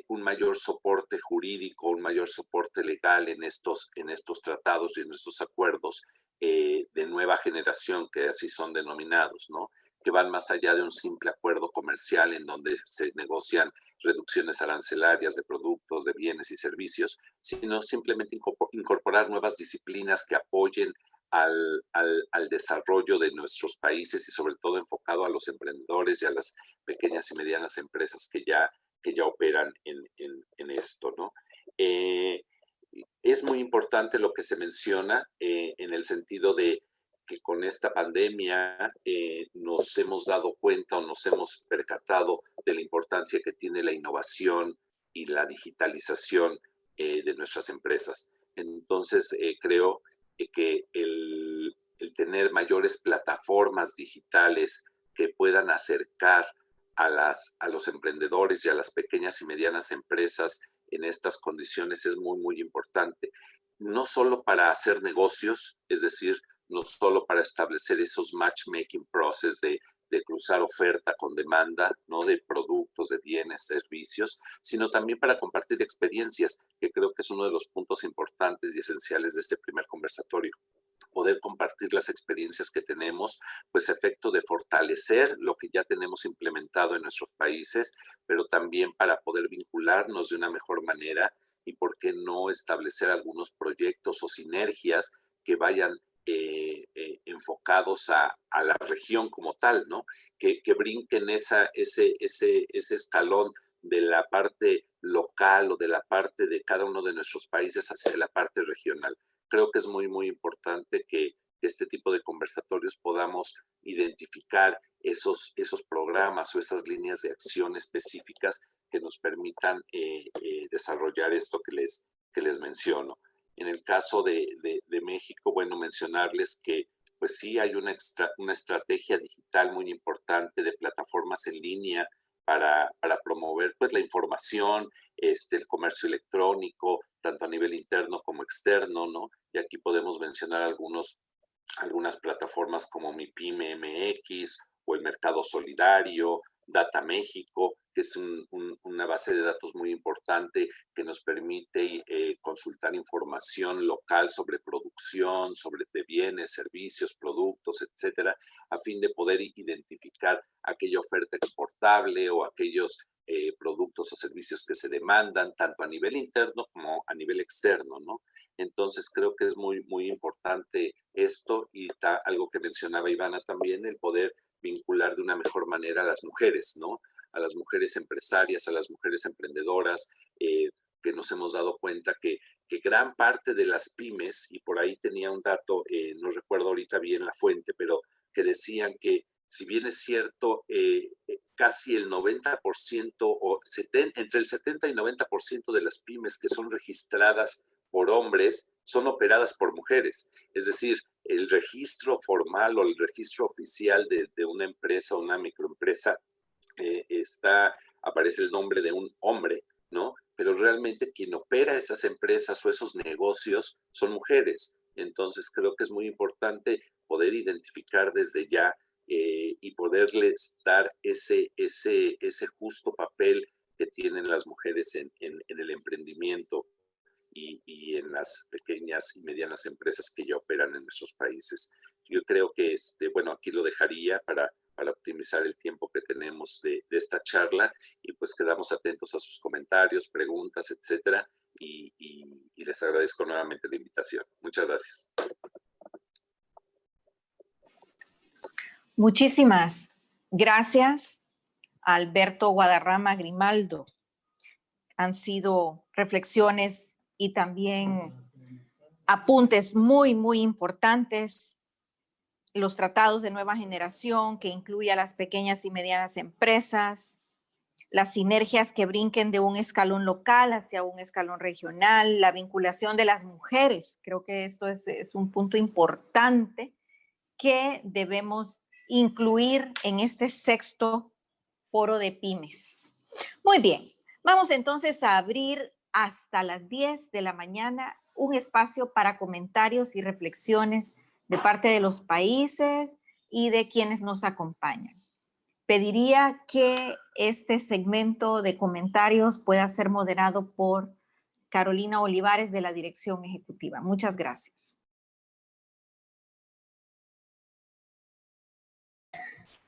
un mayor soporte jurídico, un mayor soporte legal en estos tratados y en estos acuerdos de nueva generación, que así son denominados, ¿no? Que van más allá de un simple acuerdo comercial en donde se negocian reducciones arancelarias de productos, de bienes y servicios, sino simplemente incorporar nuevas disciplinas que apoyen al desarrollo de nuestros países, y sobre todo enfocado a los emprendedores y a las pequeñas y medianas empresas que ya operan en esto, ¿no? Es muy importante lo que se menciona en el sentido de que con esta pandemia nos hemos dado cuenta o nos hemos percatado de la importancia que tiene la innovación y la digitalización de nuestras empresas. Entonces, creo que el tener mayores plataformas digitales que puedan acercar a los emprendedores y a las pequeñas y medianas empresas en estas condiciones es muy, muy importante. No solo para hacer negocios, es decir, no solo para establecer esos matchmaking process de cruzar oferta con demanda, ¿no? De productos, de bienes, servicios, sino también para compartir experiencias, que creo que es uno de los puntos importantes y esenciales de este primer conversatorio. Poder compartir las experiencias que tenemos, pues a efecto de fortalecer lo que ya tenemos implementado en nuestros países, pero también para poder vincularnos de una mejor manera y por qué no establecer algunos proyectos o sinergias que vayan enfocados a la región como tal, ¿no? Que brinquen ese escalón de la parte local o de la parte de cada uno de nuestros países hacia la parte regional. Creo que es muy, muy importante que este tipo de conversatorios podamos identificar esos programas o esas líneas de acción específicas que nos permitan desarrollar esto que les menciono. En el caso de México, bueno, mencionarles que pues sí hay una estrategia digital muy importante de plataformas en línea para promover pues la información, el comercio electrónico, tanto a nivel interno como externo, ¿no? Y aquí podemos mencionar algunas plataformas como Mi Pyme MX o el Mercado Solidario, Data México, que es una base de datos muy importante que nos permite consultar información local sobre producción, sobre de bienes, servicios, productos, etcétera, a fin de poder identificar aquella oferta exportable o aquellos productos o servicios que se demandan tanto a nivel interno como a nivel externo, ¿no? Entonces creo que es muy, muy importante esto y algo que mencionaba Ivana también, el poder vincular de una mejor manera a las mujeres, ¿no? A las mujeres empresarias, a las mujeres emprendedoras, que nos hemos dado cuenta que gran parte de las pymes, y por ahí tenía un dato, no recuerdo ahorita bien la fuente, pero que decían que si bien es cierto, casi el 90% o entre el 70 y 90% de las pymes que son registradas por hombres son operadas por mujeres. Es decir, el registro formal o el registro oficial de una empresa o una microempresa aparece el nombre de un hombre, ¿no? Pero realmente quien opera esas empresas o esos negocios son mujeres. Entonces creo que es muy importante poder identificar desde ya y poderles dar ese justo papel que tienen las mujeres en el emprendimiento y en las pequeñas y medianas empresas que ya operan en nuestros países. Yo creo que, bueno, aquí lo dejaría para optimizar el tiempo que tenemos de esta charla y pues quedamos atentos a sus comentarios, preguntas, etcétera, y les agradezco nuevamente la invitación. Muchas gracias. Muchísimas gracias, Alberto Guadarrama Grimaldo. Han sido reflexiones y también apuntes muy, muy importantes. Los tratados de nueva generación que incluye a las pequeñas y medianas empresas, las sinergias que brinquen de un escalón local hacia un escalón regional, la vinculación de las mujeres. Creo que esto es un punto importante que debemos incluir en este sexto foro de pymes. Muy bien, vamos entonces a abrir hasta las 10 de la mañana un espacio para comentarios y reflexiones de parte de los países y de quienes nos acompañan. Pediría que este segmento de comentarios pueda ser moderado por Carolina Olivares de la Dirección Ejecutiva. Muchas gracias.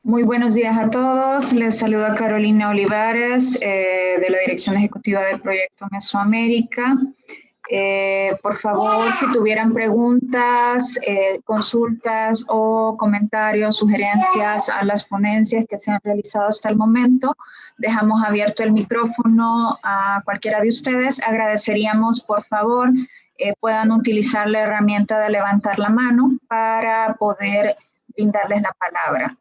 Muy buenos días a todos. Les saluda Carolina Olivares de la Dirección Ejecutiva del Proyecto Mesoamérica. Por favor, si tuvieran preguntas, consultas o comentarios, sugerencias a las ponencias que se han realizado hasta el momento, dejamos abierto el micrófono a cualquiera de ustedes. Agradeceríamos, por favor, puedan utilizar la herramienta de levantar la mano para poder brindarles la palabra.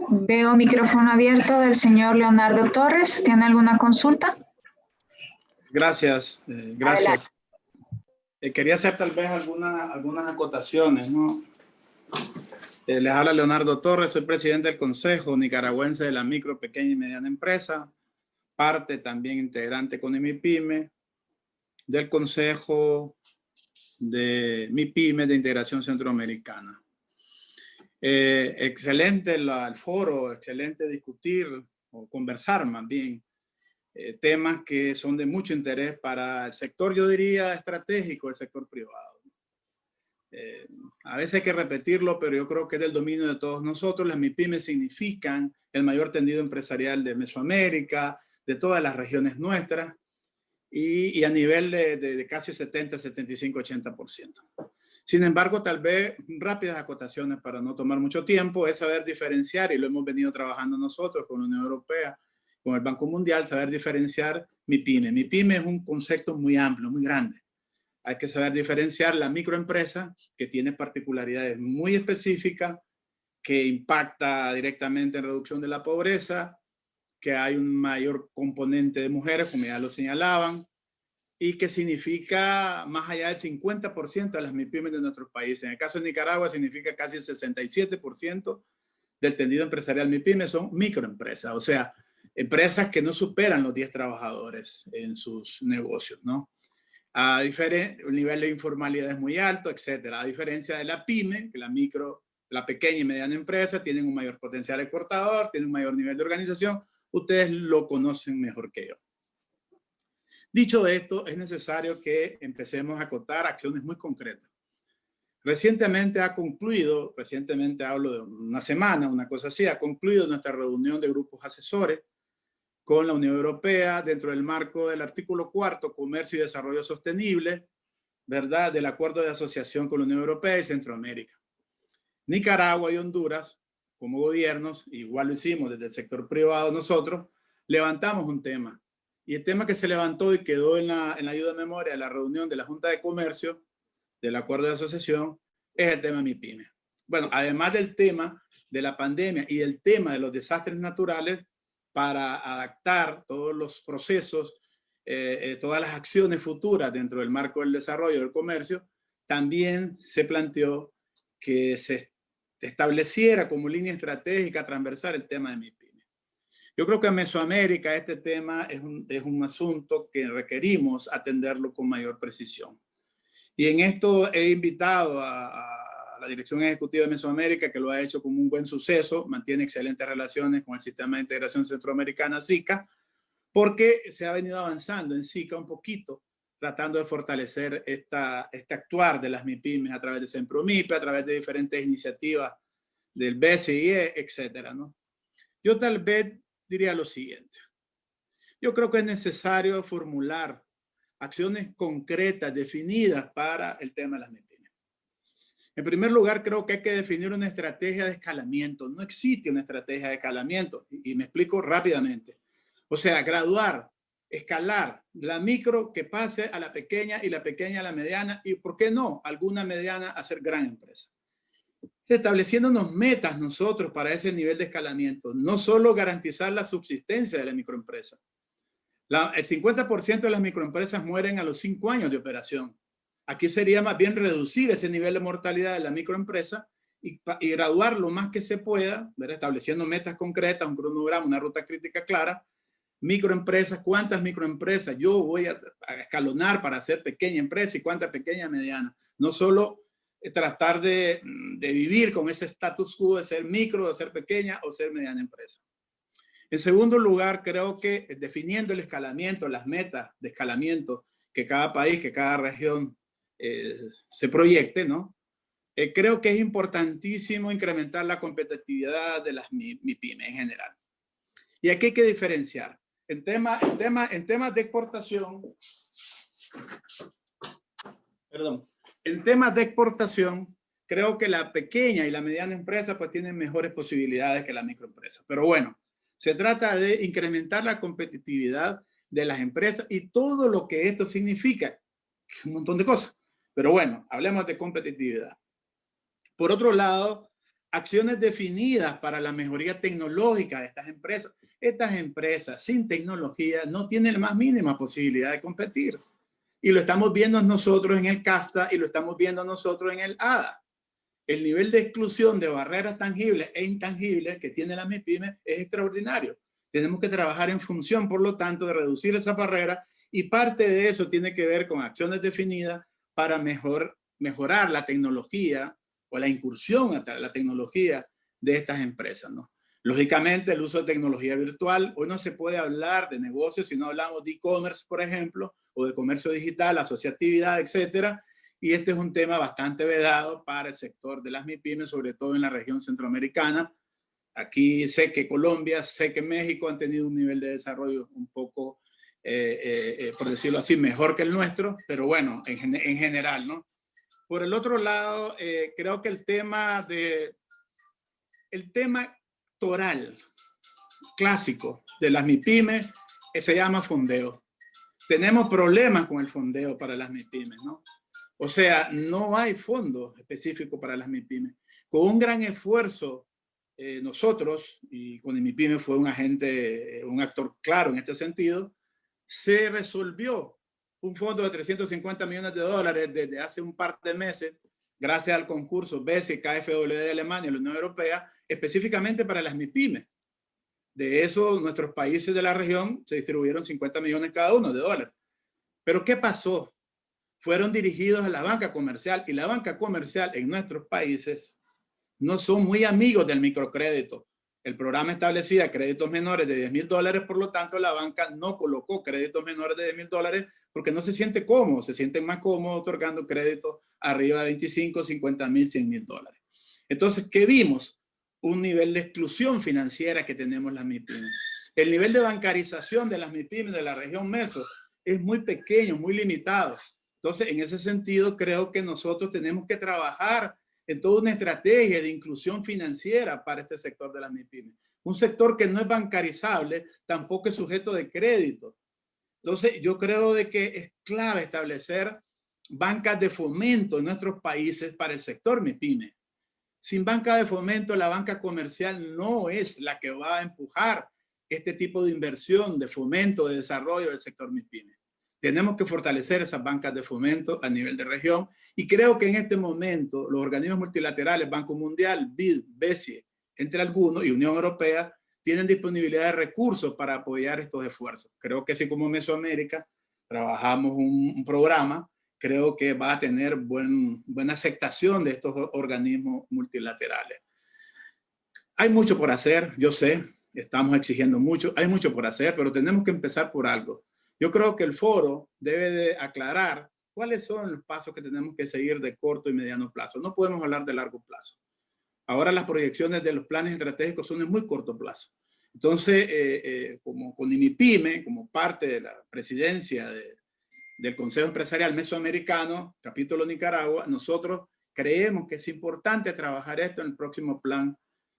Veo micrófono abierto del señor Leonardo Torres. ¿Tiene alguna consulta? Gracias, gracias. Quería hacer tal vez algunas acotaciones, ¿no? Les habla Leonardo Torres, soy presidente del Consejo Nicaragüense de la Micro, Pequeña y Mediana Empresa, parte también integrante con MIPYME, del Consejo de MIPYME de Integración Centroamericana. Excelente el foro, excelente discutir o conversar más bien temas que son de mucho interés para el sector, yo diría, estratégico, el sector privado. A veces hay que repetirlo, pero yo creo que es del dominio de todos nosotros. Las MIPYME significan el mayor tendido empresarial de Mesoamérica, de todas las regiones nuestras, y a nivel de casi 70, 75, 80%. Sin embargo, tal vez rápidas acotaciones para no tomar mucho tiempo, es saber diferenciar, y lo hemos venido trabajando nosotros con la Unión Europea, con el Banco Mundial, saber diferenciar MIPYME. MIPYME es un concepto muy amplio, muy grande. Hay que saber diferenciar la microempresa, que tiene particularidades muy específicas, que impacta directamente en reducción de la pobreza, que hay un mayor componente de mujeres, como ya lo señalaban, y que significa más allá del 50% de las MIPYME de nuestros países. En el caso de Nicaragua significa casi el 67% del tendido empresarial MIPYME son microempresas, o sea, empresas que no superan los 10 trabajadores en sus negocios, ¿no? El nivel de informalidad es muy alto, etcétera. A diferencia de la PYME, que la pequeña y mediana empresa tienen un mayor potencial exportador, tienen un mayor nivel de organización. Ustedes lo conocen mejor que yo. Dicho esto, es necesario que empecemos a acotar acciones muy concretas. Recientemente hablo de una semana, una cosa así, ha concluido nuestra reunión de grupos asesores con la Unión Europea dentro del marco del artículo 4, Comercio y Desarrollo Sostenible, ¿verdad?, del Acuerdo de Asociación con la Unión Europea y Centroamérica. Nicaragua y Honduras, como gobiernos, igual lo hicimos desde el sector privado nosotros, levantamos un tema. Y el tema que se levantó y quedó en la ayuda de memoria de la reunión de la Junta de Comercio del Acuerdo de Asociación es el tema MIPYME. Bueno, además del tema de la pandemia y el tema de los desastres naturales, para adaptar todos los procesos, todas las acciones futuras dentro del marco del desarrollo del comercio, también se planteó que se estableciera como línea estratégica transversal el tema de MIPYME. Yo creo que en Mesoamérica este tema es un asunto que requerimos atenderlo con mayor precisión. Y en esto he invitado a la Dirección Ejecutiva de Mesoamérica, que lo ha hecho como un buen suceso, mantiene excelentes relaciones con el Sistema de Integración Centroamericana, SICA, porque se ha venido avanzando en SICA un poquito, tratando de fortalecer este actuar de las MIPYME a través de Sempromipe, a través de diferentes iniciativas del BCIE, etcétera, ¿no? Yo tal vez diría lo siguiente. Yo creo que es necesario formular acciones concretas, definidas para el tema de las MIPYME. En primer lugar, creo que hay que definir una estrategia de escalamiento. No existe una estrategia de escalamiento y me explico rápidamente. O sea, graduar, escalar la micro que pase a la pequeña y la pequeña a la mediana y, ¿por qué no?, alguna mediana a ser gran empresa. Estableciéndonos metas nosotros para ese nivel de escalamiento, no solo garantizar la subsistencia de la microempresa. El 50% de las microempresas mueren a los 5 años de operación. Aquí sería más bien reducir ese nivel de mortalidad de la microempresa y graduar lo más que se pueda, ¿verdad?, estableciendo metas concretas, un cronograma, una ruta crítica clara. Microempresas, ¿cuántas microempresas yo voy a escalonar para hacer pequeña empresa y cuántas pequeñas, medianas? No solo tratar de vivir con ese status quo de ser micro, de ser pequeña o ser mediana empresa. En segundo lugar, creo que definiendo el escalamiento, las metas de escalamiento que cada país, que cada región se proyecte, ¿no? Creo que es importantísimo incrementar la competitividad de las MIPYME en general. Y aquí hay que diferenciar. En temas de exportación, creo que la pequeña y la mediana empresa pues tienen mejores posibilidades que la microempresa. Pero bueno, se trata de incrementar la competitividad de las empresas y todo lo que esto significa, un montón de cosas. Pero bueno, hablemos de competitividad. Por otro lado, acciones definidas para la mejoría tecnológica de estas empresas. Estas empresas sin tecnología no tienen la más mínima posibilidad de competir. Y lo estamos viendo nosotros en el CAFTA y lo estamos viendo nosotros en el ADA. El nivel de exclusión de barreras tangibles e intangibles que tiene la MIPYME es extraordinario. Tenemos que trabajar en función, por lo tanto, de reducir esa barrera, y parte de eso tiene que ver con acciones definidas para mejorar la tecnología o la incursión a la tecnología de estas empresas, ¿no? Lógicamente, el uso de tecnología virtual, hoy no se puede hablar de negocios si no hablamos de e-commerce, por ejemplo, o de comercio digital, asociatividad, etcétera. Y este es un tema bastante vedado para el sector de las MIPYMES, sobre todo en la región centroamericana. Aquí sé que Colombia, sé que México han tenido un nivel de desarrollo un poco, por decirlo así, mejor que el nuestro, pero bueno, en general, ¿no? Por el otro lado, creo que el tema toral clásico de las MIPYMES se llama fondeo. Tenemos problemas con el fondeo para las MIPYMES, ¿no? O sea, no hay fondo específico para las MIPYMES. Con un gran esfuerzo, nosotros, y con MIPYME fue un actor claro en este sentido, se resolvió un fondo de $350 millones desde hace un par de meses, gracias al concurso BESI, KfW de Alemania y la Unión Europea, específicamente para las MIPYMES. De eso, nuestros países de la región se distribuyeron 50 millones cada uno de dólares. Pero ¿qué pasó? Fueron dirigidos a la banca comercial, y la banca comercial en nuestros países no son muy amigos del microcrédito. El programa establecía créditos menores de $10,000, por lo tanto la banca no colocó créditos menores de $10,000 porque no se siente cómodo, se sienten más cómodos otorgando créditos arriba de $25,000, $50,000, $100,000. Entonces, ¿qué vimos? Un nivel de exclusión financiera que tenemos las MIPYMES. El nivel de bancarización de las MIPYMES de la región Meso es muy pequeño, muy limitado. Entonces, en ese sentido, creo que nosotros tenemos que trabajar en toda una estrategia de inclusión financiera para este sector de las MIPYMES. Un sector que no es bancarizable, tampoco es sujeto de crédito. Entonces, yo creo de que es clave establecer bancas de fomento en nuestros países para el sector MIPYME. Sin banca de fomento, la banca comercial no es la que va a empujar este tipo de inversión, de fomento, de desarrollo del sector MIPYME. Tenemos que fortalecer esas bancas de fomento a nivel de región, y creo que en este momento los organismos multilaterales, Banco Mundial, BID, BESI, entre algunos, y Unión Europea, tienen disponibilidad de recursos para apoyar estos esfuerzos. Creo que así como Mesoamérica trabajamos un programa, creo que va a tener buena aceptación de estos organismos multilaterales. Hay mucho por hacer, yo sé, estamos exigiendo mucho, hay mucho por hacer, pero tenemos que empezar por algo. Yo creo que el foro debe de aclarar cuáles son los pasos que tenemos que seguir de corto y mediano plazo. No podemos hablar de largo plazo. Ahora las proyecciones de los planes estratégicos son de muy corto plazo. Entonces, como con MIPYME, como parte de la presidencia del Consejo Empresarial Mesoamericano, capítulo Nicaragua, nosotros creemos que es importante trabajar esto en el próximo plan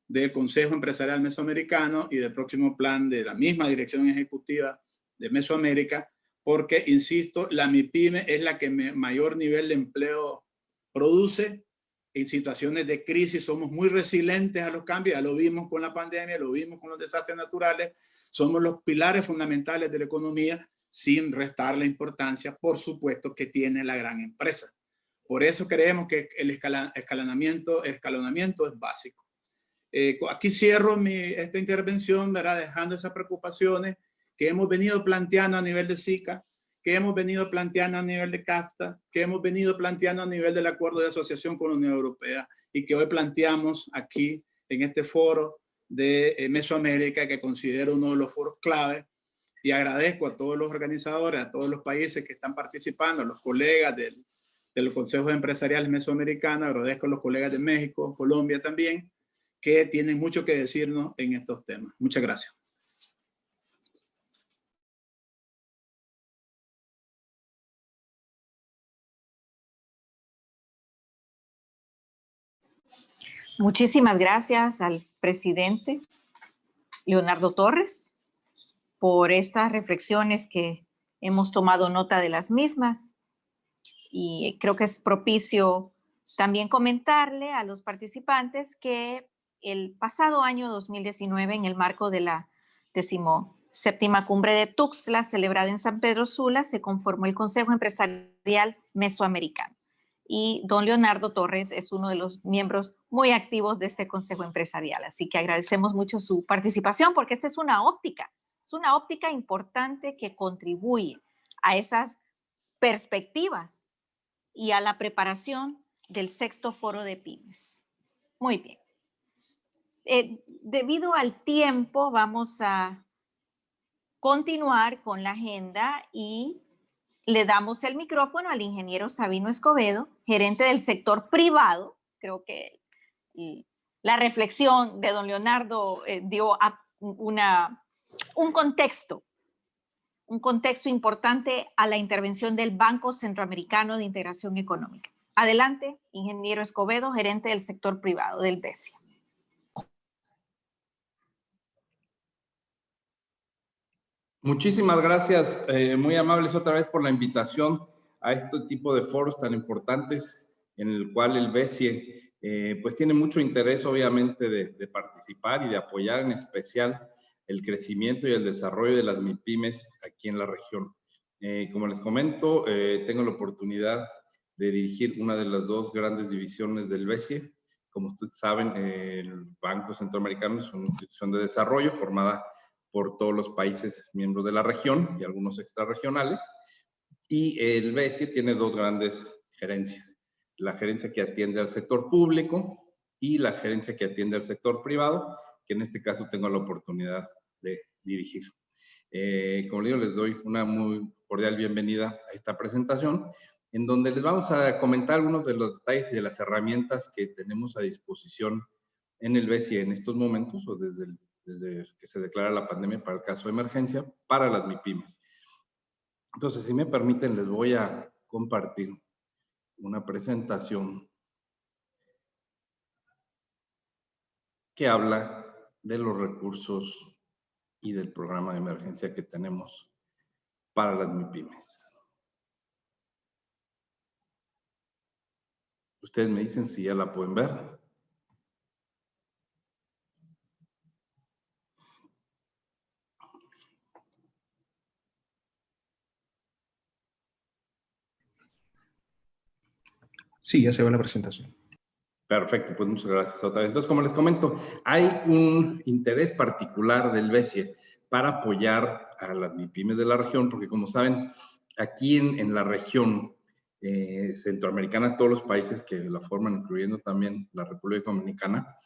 del Consejo Empresarial Mesoamericano y del próximo plan de la misma dirección ejecutiva de Mesoamérica, porque, insisto, la MIPYME es la que mayor nivel de empleo produce. En situaciones de crisis somos muy resilientes a los cambios, ya lo vimos con la pandemia, lo vimos con los desastres naturales, somos los pilares fundamentales de la economía, sin restar la importancia, por supuesto, que tiene la gran empresa. Por eso creemos que el escalonamiento es básico. Aquí cierro esta intervención, ¿verdad? Dejando esas preocupaciones que hemos venido planteando a nivel de SICA, que hemos venido planteando a nivel de CAFTA, que hemos venido planteando a nivel del acuerdo de asociación con la Unión Europea, y que hoy planteamos aquí en este foro de Mesoamérica, que considero uno de los foros clave. Y agradezco a todos los organizadores, a todos los países que están participando, a los colegas de los consejos empresariales mesoamericanos, agradezco a los colegas de México, Colombia también, que tienen mucho que decirnos en estos temas. Muchas gracias. Muchísimas gracias al presidente Leonardo Torres por estas reflexiones que hemos tomado nota de las mismas, y creo que es propicio También comentarle a los participantes que el pasado año 2019, en el marco de la 17ª Cumbre de Tuxtla, celebrada en San Pedro Sula, se conformó el Consejo Empresarial Mesoamericano. Y don Leonardo Torres es uno de los miembros muy activos de este Consejo Empresarial. Así que agradecemos mucho su participación, porque esta es una óptica importante que contribuye a esas perspectivas y a la preparación del 6º Foro de Pymes. Muy bien. Debido al tiempo, vamos a continuar con la agenda y le damos el micrófono al ingeniero Sabino Escobedo, gerente del sector privado. Creo que la reflexión de don Leonardo dio un contexto importante a la intervención del Banco Centroamericano de Integración Económica. Adelante, ingeniero Escobedo, gerente del sector privado del BESIA. Muchísimas gracias, muy amables otra vez por la invitación a este tipo de foros tan importantes en el cual el BESIE pues tiene mucho interés obviamente de participar y de apoyar en especial el crecimiento y el desarrollo de las MIPYMES aquí en la región. Como les comento, tengo la oportunidad de dirigir una de las dos grandes divisiones del BESIE. Como ustedes saben, el Banco Centroamericano es una institución de desarrollo formada por todos los países miembros de la región y algunos extrarregionales. Y el BESIE tiene dos grandes gerencias. La gerencia que atiende al sector público y la gerencia que atiende al sector privado, que en este caso tengo la oportunidad de dirigir. Como les digo, les doy una muy cordial bienvenida a esta presentación, en donde les vamos a comentar algunos de los detalles y de las herramientas que tenemos a disposición en el BESIE en estos momentos o desde que se declara la pandemia para el caso de emergencia para las MIPYMES. Entonces, si me permiten, les voy a compartir una presentación que habla de los recursos y del programa de emergencia que tenemos para las MIPYMES. Ustedes me dicen si ya la pueden ver. Sí, ya se ve la presentación. Perfecto, pues muchas gracias otra vez. Entonces, como les comento, hay un interés particular del BESIE para apoyar a las MIPYMES de la región, porque como saben, aquí en la región centroamericana, todos los países que la forman, incluyendo también la República Dominicana,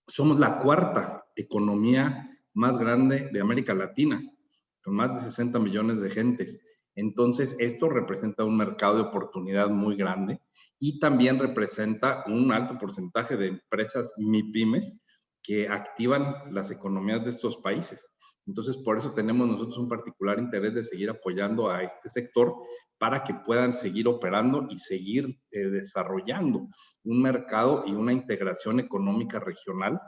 somos la cuarta economía más grande de América Latina, con más de 60 millones de gentes. Entonces, esto representa un mercado de oportunidad muy grande y también representa un alto porcentaje de empresas MIPYMES que activan las economías de estos países. Entonces, por eso tenemos nosotros un particular interés de seguir apoyando a este sector para que puedan seguir operando y seguir desarrollando un mercado y una integración económica regional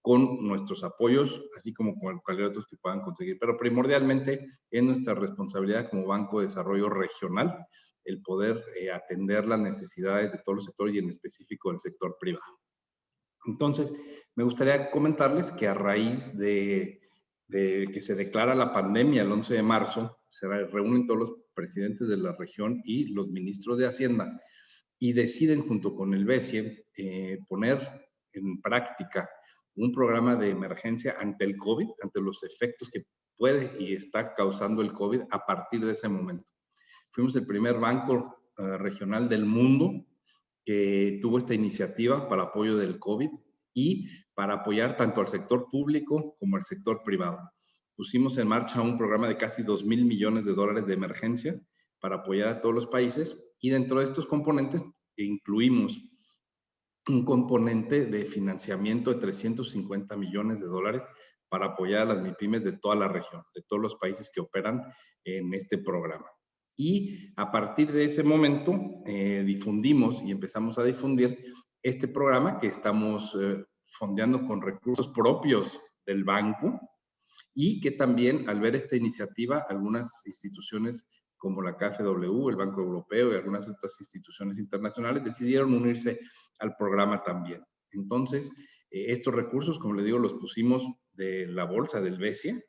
con nuestros apoyos, así como con cualquier otros que puedan conseguir. Pero primordialmente es nuestra responsabilidad como Banco de Desarrollo Regional el poder atender las necesidades de todos los sectores y en específico del sector privado. Entonces, me gustaría comentarles que a raíz de que se declara la pandemia el 11 de marzo, se reúnen todos los presidentes de la región y los ministros de Hacienda y deciden junto con el BESIE poner en práctica un programa de emergencia ante el COVID, ante los efectos que puede y está causando el COVID a partir de ese momento. Fuimos el primer banco regional del mundo que tuvo esta iniciativa para apoyo del COVID y para apoyar tanto al sector público como al sector privado. Pusimos en marcha un programa de casi $2,000 millones de emergencia para apoyar a todos los países y dentro de estos componentes incluimos un componente de financiamiento de $350 millones para apoyar a las MIPYMES de toda la región, de todos los países que operan en este programa. Y a partir de ese momento difundimos y empezamos a difundir este programa que estamos fondeando con recursos propios del banco y que también al ver esta iniciativa algunas instituciones como la KfW, el Banco Europeo y algunas de estas instituciones internacionales decidieron unirse al programa también. Entonces, estos recursos, como les digo, los pusimos de la bolsa del BESIE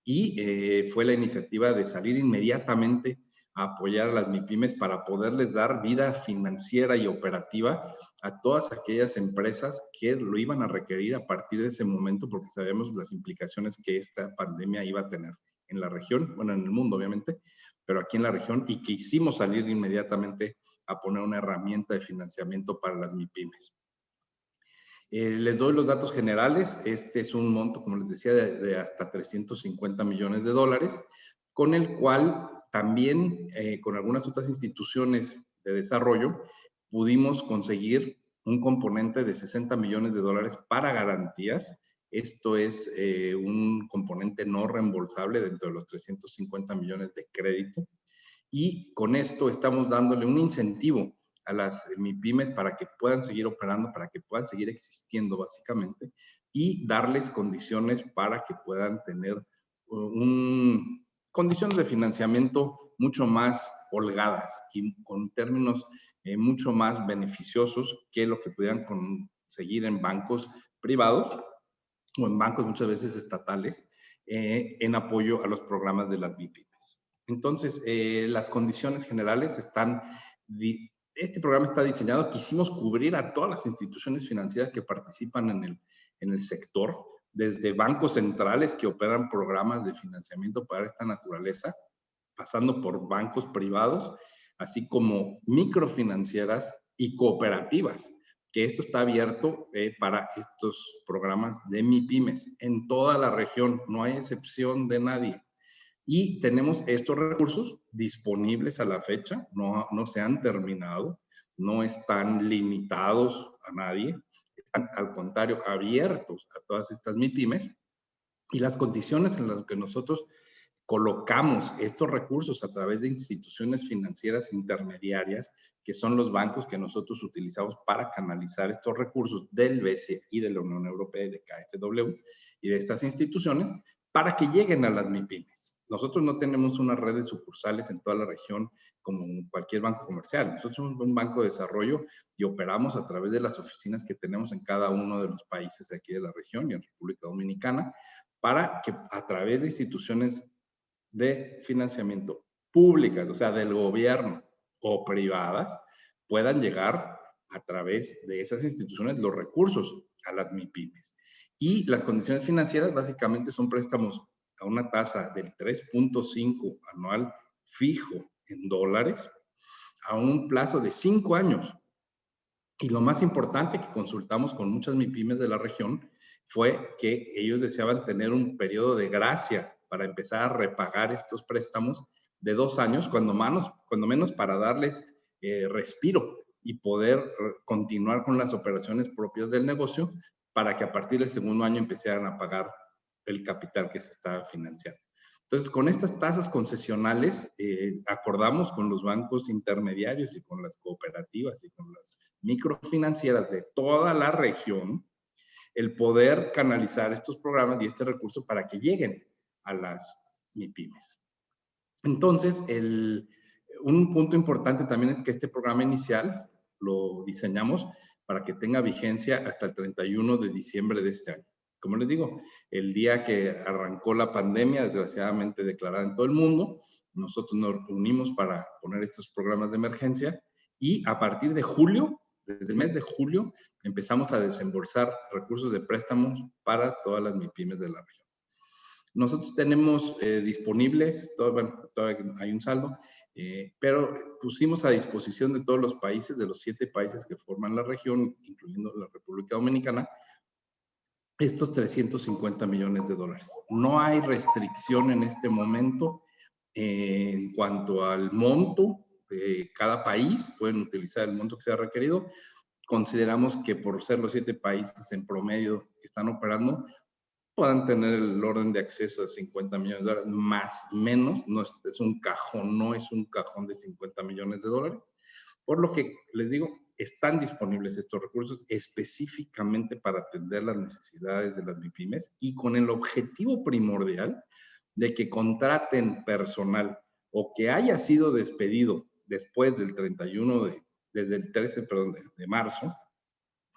y fue la iniciativa de salir inmediatamente a apoyar a las MIPYMES para poderles dar vida financiera y operativa a todas aquellas empresas que lo iban a requerir a partir de ese momento, porque sabemos las implicaciones que esta pandemia iba a tener en la región, bueno, en el mundo obviamente, pero aquí en la región, y quisimos salir inmediatamente a poner una herramienta de financiamiento para las MIPYMES. Les doy los datos generales. Este es un monto, como les decía, de hasta 350 millones de dólares, con el cual también con algunas otras instituciones de desarrollo pudimos conseguir un componente de 60 millones de dólares para garantías. Esto es un componente no reembolsable dentro de los 350 millones de crédito. Y con esto estamos dándole un incentivo a las MIPYMES para que puedan seguir operando, para que puedan seguir existiendo básicamente, y darles condiciones para que puedan tener condiciones de financiamiento mucho más holgadas y con términos mucho más beneficiosos que lo que pudieran conseguir en bancos privados o en bancos muchas veces estatales en apoyo a los programas de las MIPYMES. Entonces, las condiciones generales están... Este programa está diseñado, quisimos cubrir a todas las instituciones financieras que participan en el sector, desde bancos centrales que operan programas de financiamiento para esta naturaleza, pasando por bancos privados, así como microfinancieras y cooperativas, que esto está abierto para estos programas de MIPYMES en toda la región, no hay excepción de nadie. Y tenemos estos recursos disponibles a la fecha, no se han terminado, no están limitados a nadie, están al contrario abiertos a todas estas MIPYMES. Y las condiciones en las que nosotros colocamos estos recursos a través de instituciones financieras intermediarias, que son los bancos que nosotros utilizamos para canalizar estos recursos del BCE y de la Unión Europea y de KfW y de estas instituciones, para que lleguen a las MIPYMES. Nosotros no tenemos una red de sucursales en toda la región como cualquier banco comercial. Nosotros somos un banco de desarrollo y operamos a través de las oficinas que tenemos en cada uno de los países de aquí de la región y en República Dominicana, para que a través de instituciones de financiamiento públicas, o sea, del gobierno o privadas, puedan llegar a través de esas instituciones los recursos a las MIPYMES. Y las condiciones financieras básicamente son préstamos a una tasa del 3.5 anual fijo en dólares a un plazo de 5 años. Y lo más importante que consultamos con muchas MIPYMES de la región fue que ellos deseaban tener un periodo de gracia para empezar a repagar estos préstamos de 2 años, cuando menos para darles respiro y poder continuar con las operaciones propias del negocio, para que a partir del segundo año empezaran a pagar el capital que se está financiando. Entonces, con estas tasas concesionales, acordamos con los bancos intermediarios y con las cooperativas y con las microfinancieras de toda la región, el poder canalizar estos programas y este recurso para que lleguen a las MIPYMES. Entonces, un punto importante también es que este programa inicial lo diseñamos para que tenga vigencia hasta el 31 de diciembre de este año. Como les digo, el día que arrancó la pandemia, desgraciadamente declarada en todo el mundo, nosotros nos reunimos para poner estos programas de emergencia y a partir de julio, desde el mes de julio, empezamos a desembolsar recursos de préstamos para todas las MIPYMES de la región. Nosotros tenemos disponibles, todavía hay un saldo, pero pusimos a disposición de todos los países, de los 7 países que forman la región, incluyendo la República Dominicana, estos 350 millones de dólares. No hay restricción en este momento en cuanto al monto de cada país. Pueden utilizar el monto que sea requerido. Consideramos que por ser los 7 países en promedio que están operando, puedan tener el orden de acceso de 50 millones de dólares, más o menos. No es un cajón de 50 millones de dólares. Por lo que les digo, están disponibles estos recursos específicamente para atender las necesidades de las MIPYMES y con el objetivo primordial de que contraten personal o que haya sido despedido después del 31 desde el 13, perdón, de marzo,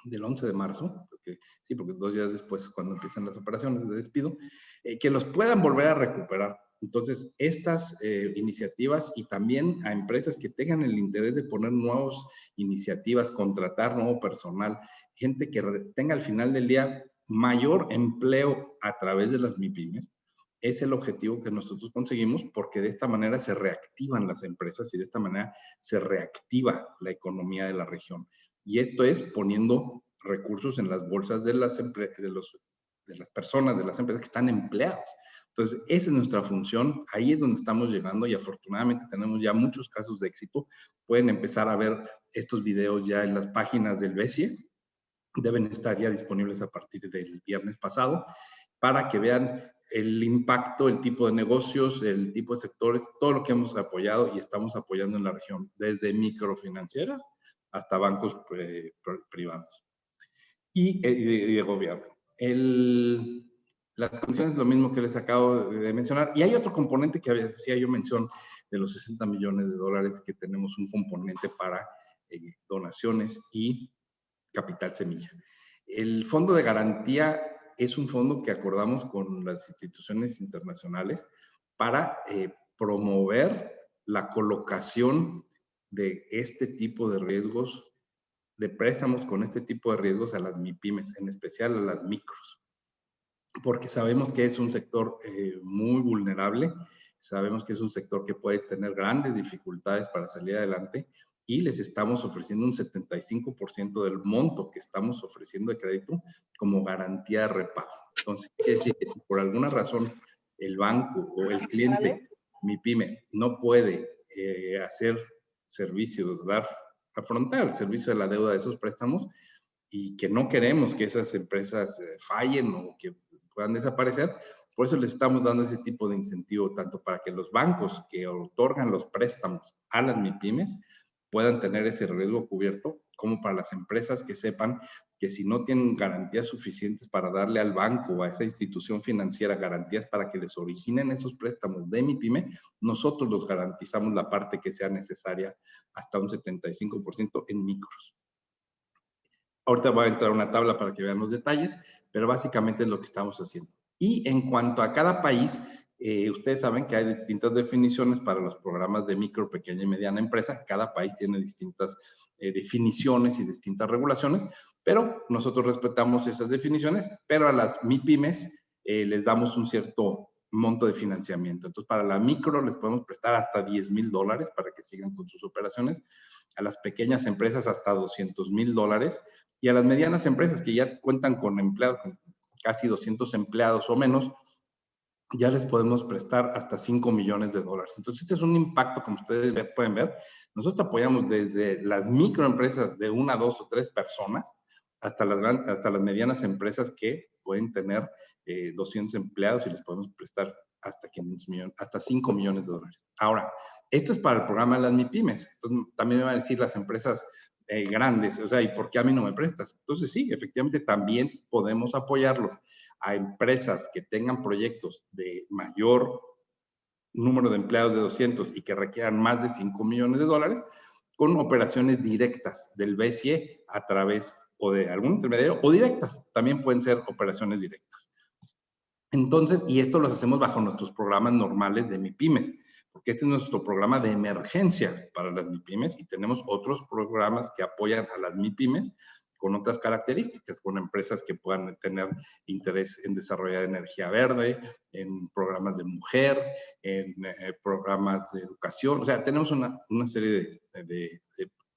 del 11 de marzo, porque 2 días después cuando empiezan las operaciones de despido, que los puedan volver a recuperar. Entonces, estas iniciativas y también a empresas que tengan el interés de poner nuevas iniciativas, contratar nuevo personal, gente que tenga al final del día mayor empleo a través de las MIPYMES, es el objetivo que nosotros conseguimos, porque de esta manera se reactivan las empresas y de esta manera se reactiva la economía de la región. Y esto es poniendo recursos en las bolsas de las personas, de las empresas que están empleados. Entonces, esa es nuestra función, ahí es donde estamos llegando y afortunadamente tenemos ya muchos casos de éxito. Pueden empezar a ver estos videos ya en las páginas del BESIE, deben estar ya disponibles a partir del viernes pasado, para que vean el impacto, el tipo de negocios, el tipo de sectores, todo lo que hemos apoyado y estamos apoyando en la región, desde microfinancieras hasta bancos privados y de gobierno. Las condiciones, lo mismo que les acabo de mencionar. Y hay otro componente que hacía yo mención de los 60 millones de dólares, que tenemos un componente para donaciones y capital semilla. El fondo de garantía es un fondo que acordamos con las instituciones internacionales para promover la colocación de este tipo de riesgos, de préstamos con este tipo de riesgos a las MIPYMES, en especial a las micros, porque sabemos que es un sector muy vulnerable, sabemos que es un sector que puede tener grandes dificultades para salir adelante y les estamos ofreciendo un 75% del monto que estamos ofreciendo de crédito como garantía de repago. Entonces, quiere decir que si por alguna razón el banco o el cliente, MIPYME, no puede hacer servicios, afrontar el servicio de la deuda de esos préstamos, y que no queremos que esas empresas fallen o que puedan desaparecer, por eso les estamos dando ese tipo de incentivo, tanto para que los bancos que otorgan los préstamos a las MIPYMES puedan tener ese riesgo cubierto, como para las empresas que sepan que si no tienen garantías suficientes para darle al banco o a esa institución financiera garantías para que les originen esos préstamos de MIPYME, nosotros los garantizamos la parte que sea necesaria, hasta un 75% en micros. Ahorita voy a entrar a una tabla para que vean los detalles, pero básicamente es lo que estamos haciendo. Y en cuanto a cada país, ustedes saben que hay distintas definiciones para los programas de micro, pequeña y mediana empresa. Cada país tiene distintas definiciones y distintas regulaciones, pero nosotros respetamos esas definiciones, pero a las MIPYMES les damos un cierto monto de financiamiento. Entonces, para la micro les podemos prestar hasta $10,000 para que sigan con sus operaciones, a las pequeñas empresas hasta $200,000 y a las medianas empresas que ya cuentan con empleados, con casi 200 empleados o menos, ya les podemos prestar hasta $5 millones. Entonces, este es un impacto, como ustedes pueden ver. Nosotros apoyamos desde las microempresas de 1, 2 o 3 personas hasta las medianas empresas que pueden tener 200 empleados y les podemos prestar hasta $5 millones. Ahora, esto es para el programa de las MIPYMES. Entonces, también me van a decir las empresas grandes, o sea, ¿y por qué a mí no me prestas? Entonces, sí, efectivamente, también podemos apoyarlos a empresas que tengan proyectos de mayor número de empleados de 200 y que requieran más de $5 millones con operaciones directas del BESIE a través o de algún intermediario o directas. También pueden ser operaciones directas. Entonces, y esto lo hacemos bajo nuestros programas normales de MIPYMES, porque este es nuestro programa de emergencia para las MIPYMES y tenemos otros programas que apoyan a las MIPYMES con otras características, con empresas que puedan tener interés en desarrollar energía verde, en programas de mujer, en programas de educación. O sea, tenemos una serie de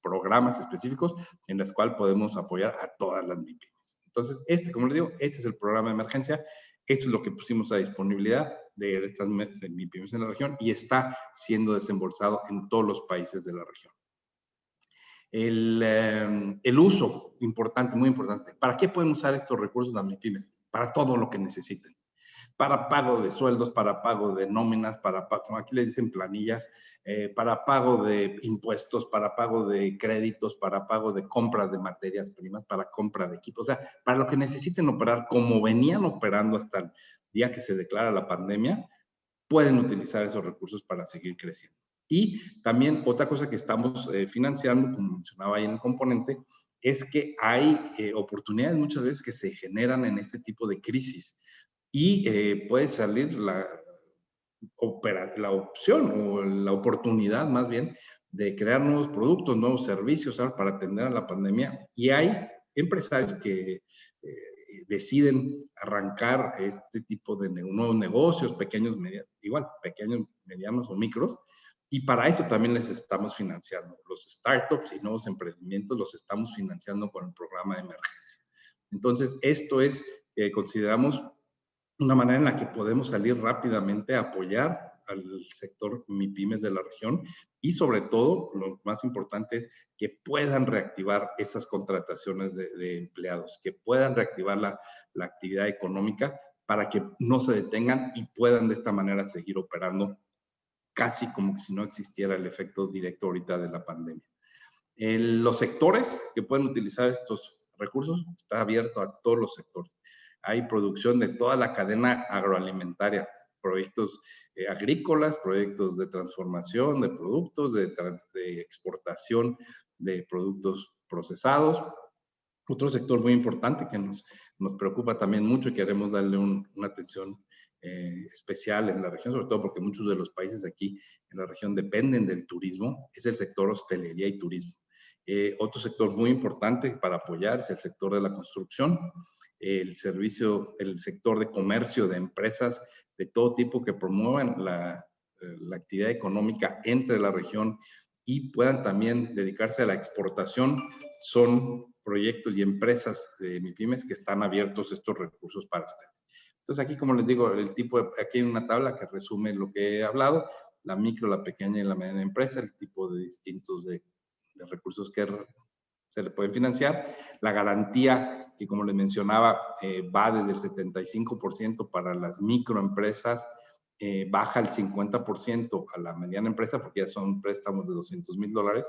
programas específicos en los cuales podemos apoyar a todas las MIPYMES. Entonces, como les digo, este es el programa de emergencia. Esto es lo que pusimos a disponibilidad de estas MIPYMES en la región y está siendo desembolsado en todos los países de la región. El uso, importante, muy importante. ¿Para qué pueden usar estos recursos las MIPYMES? Para todo lo que necesiten. Para pago de sueldos, para pago de nóminas, como aquí les dicen planillas, para pago de impuestos, para pago de créditos, para pago de compras de materias primas, para compra de equipos. O sea, para lo que necesiten operar, como venían operando hasta el día que se declara la pandemia, pueden utilizar esos recursos para seguir creciendo. Y también otra cosa que estamos financiando, como mencionaba ahí en el componente, es que hay oportunidades muchas veces que se generan en este tipo de crisis y puede salir la opción o la oportunidad más bien de crear nuevos productos, nuevos servicios, ¿sabes?, para atender a la pandemia. Y hay empresarios que deciden arrancar este tipo de nuevos negocios, pequeños, igual, pequeños, medianos o micros, y para eso también les estamos financiando. Los startups y nuevos emprendimientos los estamos financiando con el programa de emergencia. Entonces, esto es, consideramos, una manera en la que podemos salir rápidamente a apoyar al sector MIPYMES de la región y sobre todo, lo más importante es que puedan reactivar esas contrataciones de empleados, que puedan reactivar la actividad económica para que no se detengan y puedan de esta manera seguir operando casi como si no existiera el efecto directo ahorita de la pandemia. Los sectores que pueden utilizar estos recursos está abierto a todos los sectores. Hay producción de toda la cadena agroalimentaria, proyectos agrícolas, proyectos de transformación de productos, de exportación de productos procesados. Otro sector muy importante que nos preocupa también mucho y queremos darle una atención especial en la región, sobre todo porque muchos de los países aquí en la región dependen del turismo, es el sector hostelería y turismo. Otro sector muy importante para apoyar es el sector de la construcción, el sector de comercio de empresas de todo tipo que promuevan la actividad económica entre la región y puedan también dedicarse a la exportación. Son proyectos y empresas de MIPYMES que están abiertos estos recursos para ustedes. Entonces aquí, como les digo, aquí hay una tabla que resume lo que he hablado, la micro, la pequeña y la mediana empresa, el tipo de distintos de recursos que se le pueden financiar. La garantía, que como les mencionaba, va desde el 75% para las microempresas, baja el 50% a la mediana empresa, porque ya son préstamos de $200,000,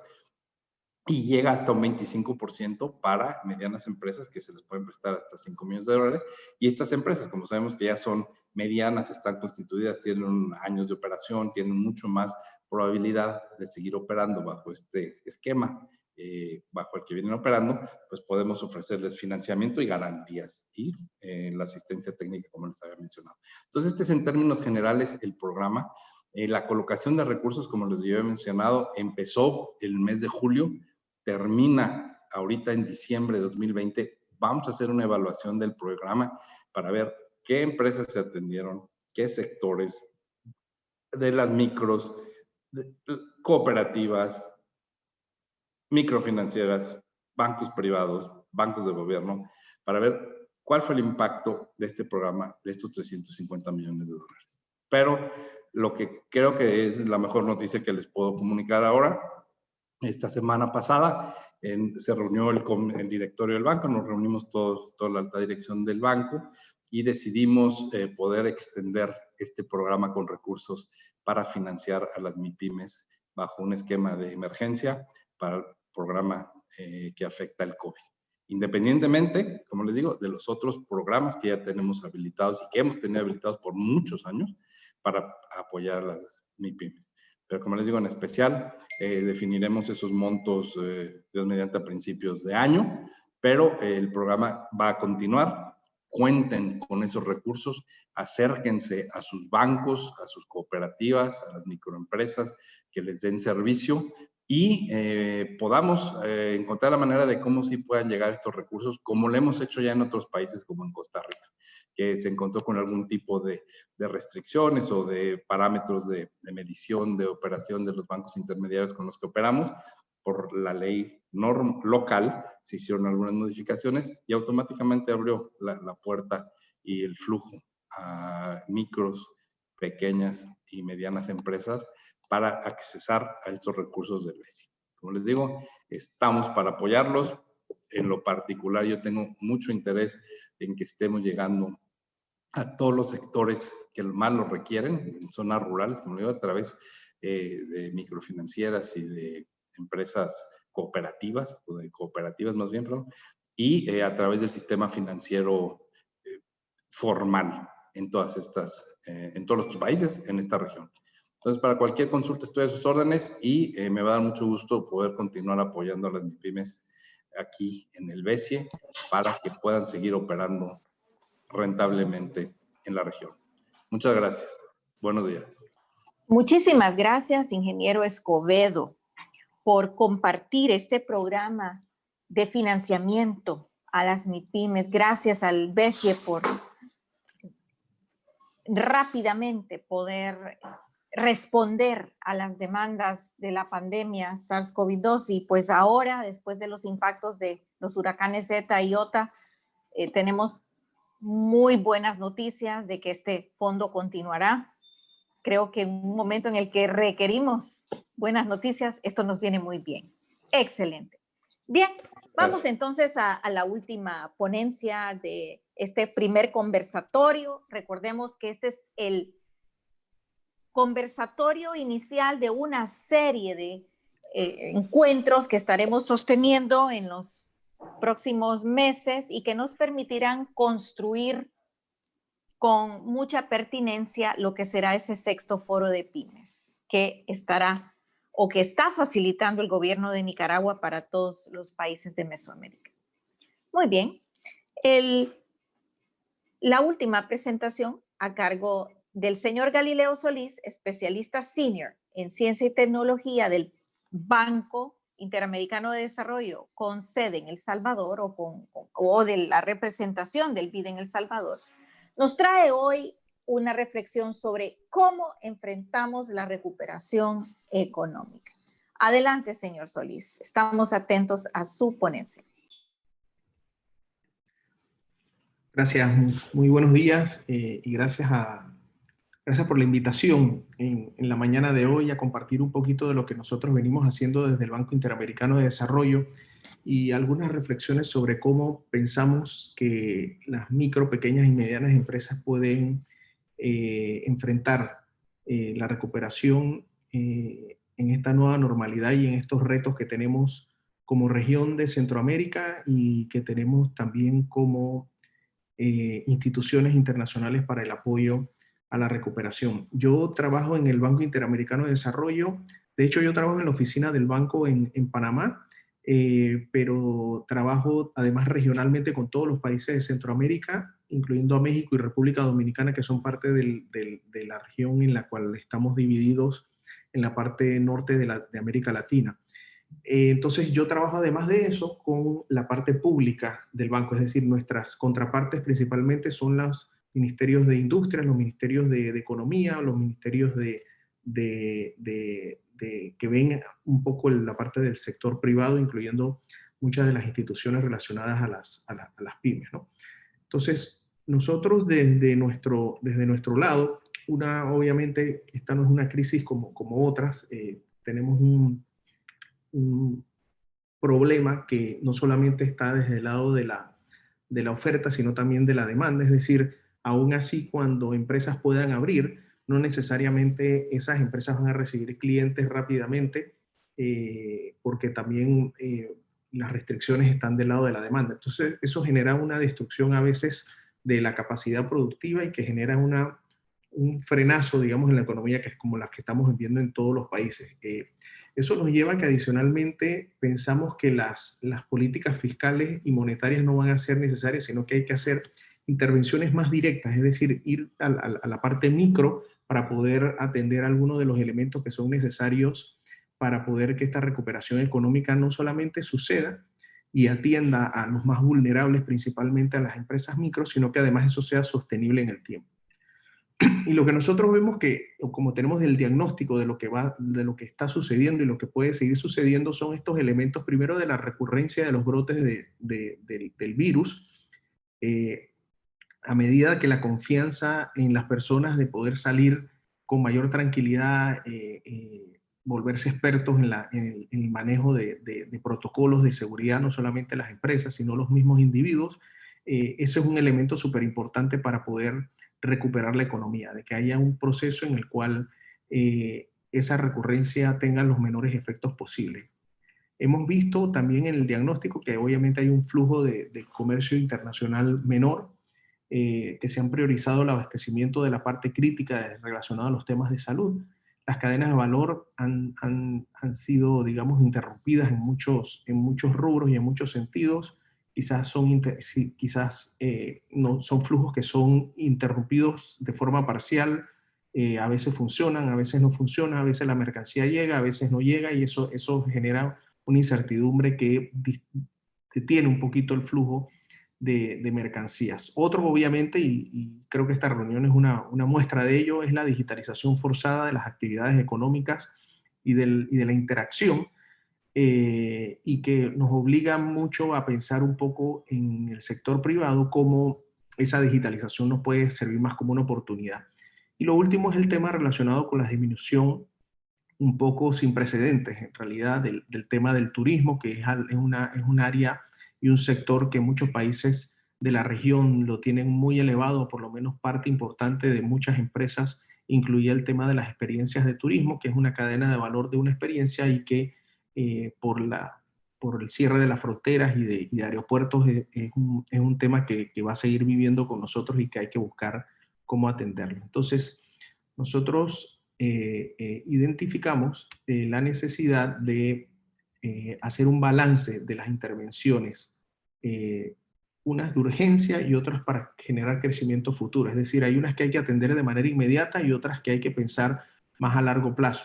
y llega hasta un 25% para medianas empresas que se les pueden prestar hasta $5 millones. Y estas empresas, como sabemos que ya son medianas, están constituidas, tienen años de operación, tienen mucho más probabilidad de seguir operando bajo este esquema, bajo el que vienen operando, pues podemos ofrecerles financiamiento y garantías y la asistencia técnica, como les había mencionado. Entonces, este es en términos generales el programa. La colocación de recursos, como les había mencionado, empezó el mes de julio, termina ahorita en diciembre de 2020. Vamos a hacer una evaluación del programa para ver qué empresas se atendieron, qué sectores de las micros, cooperativas, microfinancieras, bancos privados, bancos de gobierno, para ver cuál fue el impacto de este programa, de estos $350 millones. Pero lo que creo que es la mejor noticia que les puedo comunicar ahora, esta semana pasada se reunió el directorio del banco, nos reunimos toda la alta dirección del banco y decidimos poder extender este programa con recursos para financiar a las MIPYMES bajo un esquema de emergencia para el programa que afecta el COVID. Independientemente, como les digo, de los otros programas que ya tenemos habilitados y que hemos tenido habilitados por muchos años para apoyar a las MIPYMES. Pero como les digo, en especial, definiremos esos montos mediante a principios de año, pero el programa va a continuar. Cuenten con esos recursos, acérquense a sus bancos, a sus cooperativas, a las microempresas que les den servicio y podamos encontrar la manera de cómo sí puedan llegar estos recursos, como lo hemos hecho ya en otros países como en Costa Rica, que se encontró con algún tipo de restricciones o de parámetros de medición, de operación de los bancos intermediarios con los que operamos. Por la ley local se hicieron algunas modificaciones y automáticamente abrió la puerta y el flujo a micros, pequeñas y medianas empresas para accesar a estos recursos del BESI. Como les digo, estamos para apoyarlos. En lo particular, yo tengo mucho interés en que estemos llegando a todos los sectores que más lo requieren, en zonas rurales, como digo, a través de microfinancieras y de empresas cooperativas, o de cooperativas más bien, perdón, y a través del sistema financiero formal en todas estas en todos los países en esta región. Entonces, para cualquier consulta estoy a sus órdenes y me va a dar mucho gusto poder continuar apoyando a las MIPYMES aquí en el BESIE para que puedan seguir operando rentablemente en la región. Muchas gracias. Buenos días. Muchísimas gracias, ingeniero Escobedo, por compartir este programa de financiamiento a las MIPYMES. Gracias al BESIE por rápidamente poder responder a las demandas de la pandemia SARS-CoV-2 y pues ahora, después de los impactos de los huracanes Zeta y Iota, tenemos muy buenas noticias de que este fondo continuará. Creo que en un momento en el que requerimos buenas noticias, esto nos viene muy bien. Excelente. Bien, vamos entonces a la última ponencia de este primer conversatorio. Recordemos que este es el conversatorio inicial de una serie de encuentros que estaremos sosteniendo en los próximos meses y que nos permitirán construir con mucha pertinencia lo que será ese sexto foro de pymes que estará o que está facilitando el gobierno de Nicaragua para todos los países de Mesoamérica. Muy bien, la última presentación a cargo del señor Galileo Solís, especialista senior en ciencia y tecnología del Banco Interamericano de Desarrollo con sede en El Salvador o de la representación del BID en El Salvador, nos trae hoy una reflexión sobre cómo enfrentamos la recuperación económica. Adelante, señor Solís. Estamos atentos a su ponencia. Gracias. Muy buenos días y gracias por la invitación en la mañana de hoy a compartir un poquito de lo que nosotros venimos haciendo desde el Banco Interamericano de Desarrollo y algunas reflexiones sobre cómo pensamos que las micro, pequeñas y medianas empresas pueden enfrentar la recuperación en esta nueva normalidad y en estos retos que tenemos como región de Centroamérica y que tenemos también como instituciones internacionales para el apoyo a la recuperación. Yo trabajo en el Banco Interamericano de Desarrollo. De hecho, yo trabajo en la oficina del banco en Panamá, pero trabajo además regionalmente con todos los países de Centroamérica, incluyendo a México y República Dominicana, que son parte de la región en la cual estamos divididos en la parte norte de América Latina. Entonces yo trabajo además de eso con la parte pública del banco, es decir, nuestras contrapartes principalmente son los ministerios de industria, los ministerios de economía, los ministerios que ven un poco la parte del sector privado, incluyendo muchas de las instituciones relacionadas a las pymes, ¿no? Entonces, nosotros desde nuestro lado, obviamente esta no es una crisis como otras, tenemos un problema que no solamente está desde el lado de la oferta, sino también de la demanda. Es decir, aún así, cuando empresas puedan abrir, no necesariamente esas empresas van a recibir clientes rápidamente, porque también las restricciones están del lado de la demanda. Entonces, eso genera una destrucción a veces de la capacidad productiva y que genera un frenazo, digamos, en la economía, que es como las que estamos viendo en todos los países. Eso nos lleva a que adicionalmente pensamos que las políticas fiscales y monetarias no van a ser necesarias, sino que hay que hacer intervenciones más directas, es decir, ir a la parte micro para poder atender algunos de los elementos que son necesarios para poder que esta recuperación económica no solamente suceda y atienda a los más vulnerables, principalmente a las empresas micro, sino que además eso sea sostenible en el tiempo. Y lo que nosotros vemos como tenemos el diagnóstico de lo que está sucediendo y lo que puede seguir sucediendo, son estos elementos, primero de la recurrencia de los brotes del virus, a medida que la confianza en las personas de poder salir con mayor tranquilidad, volverse expertos en el manejo de protocolos de seguridad, no solamente las empresas, sino los mismos individuos. Ese es un elemento súper importante para poder recuperar la economía, de que haya un proceso en el cual esa recurrencia tenga los menores efectos posibles. Hemos visto también en el diagnóstico que obviamente hay un flujo de comercio internacional menor, que se han priorizado el abastecimiento de la parte crítica relacionada a los temas de salud. Las cadenas de valor han sido, digamos, interrumpidas en muchos rubros y en muchos sentidos. Quizás no, son flujos que son interrumpidos de forma parcial. A veces funcionan, a veces no funcionan, a veces la mercancía llega, a veces no llega, y eso genera una incertidumbre que detiene un poquito el flujo de mercancías. Otro, obviamente, y creo que esta reunión es una muestra de ello, es la digitalización forzada de las actividades económicas y de la interacción, y que nos obliga mucho a pensar un poco en el sector privado, cómo esa digitalización nos puede servir más como una oportunidad. Y lo último es el tema relacionado con la disminución un poco sin precedentes, en realidad, del tema del turismo, que es un área y un sector que muchos países de la región lo tienen muy elevado, por lo menos parte importante de muchas empresas incluía el tema de las experiencias de turismo, que es una cadena de valor de una experiencia, y que por el cierre de las fronteras y de aeropuertos es un tema que va a seguir viviendo con nosotros y que hay que buscar cómo atenderlo. Entonces, nosotros identificamos la necesidad de hacer un balance de las intervenciones, unas de urgencia y otras para generar crecimiento futuro. Es decir, hay unas que hay que atender de manera inmediata y otras que hay que pensar más a largo plazo.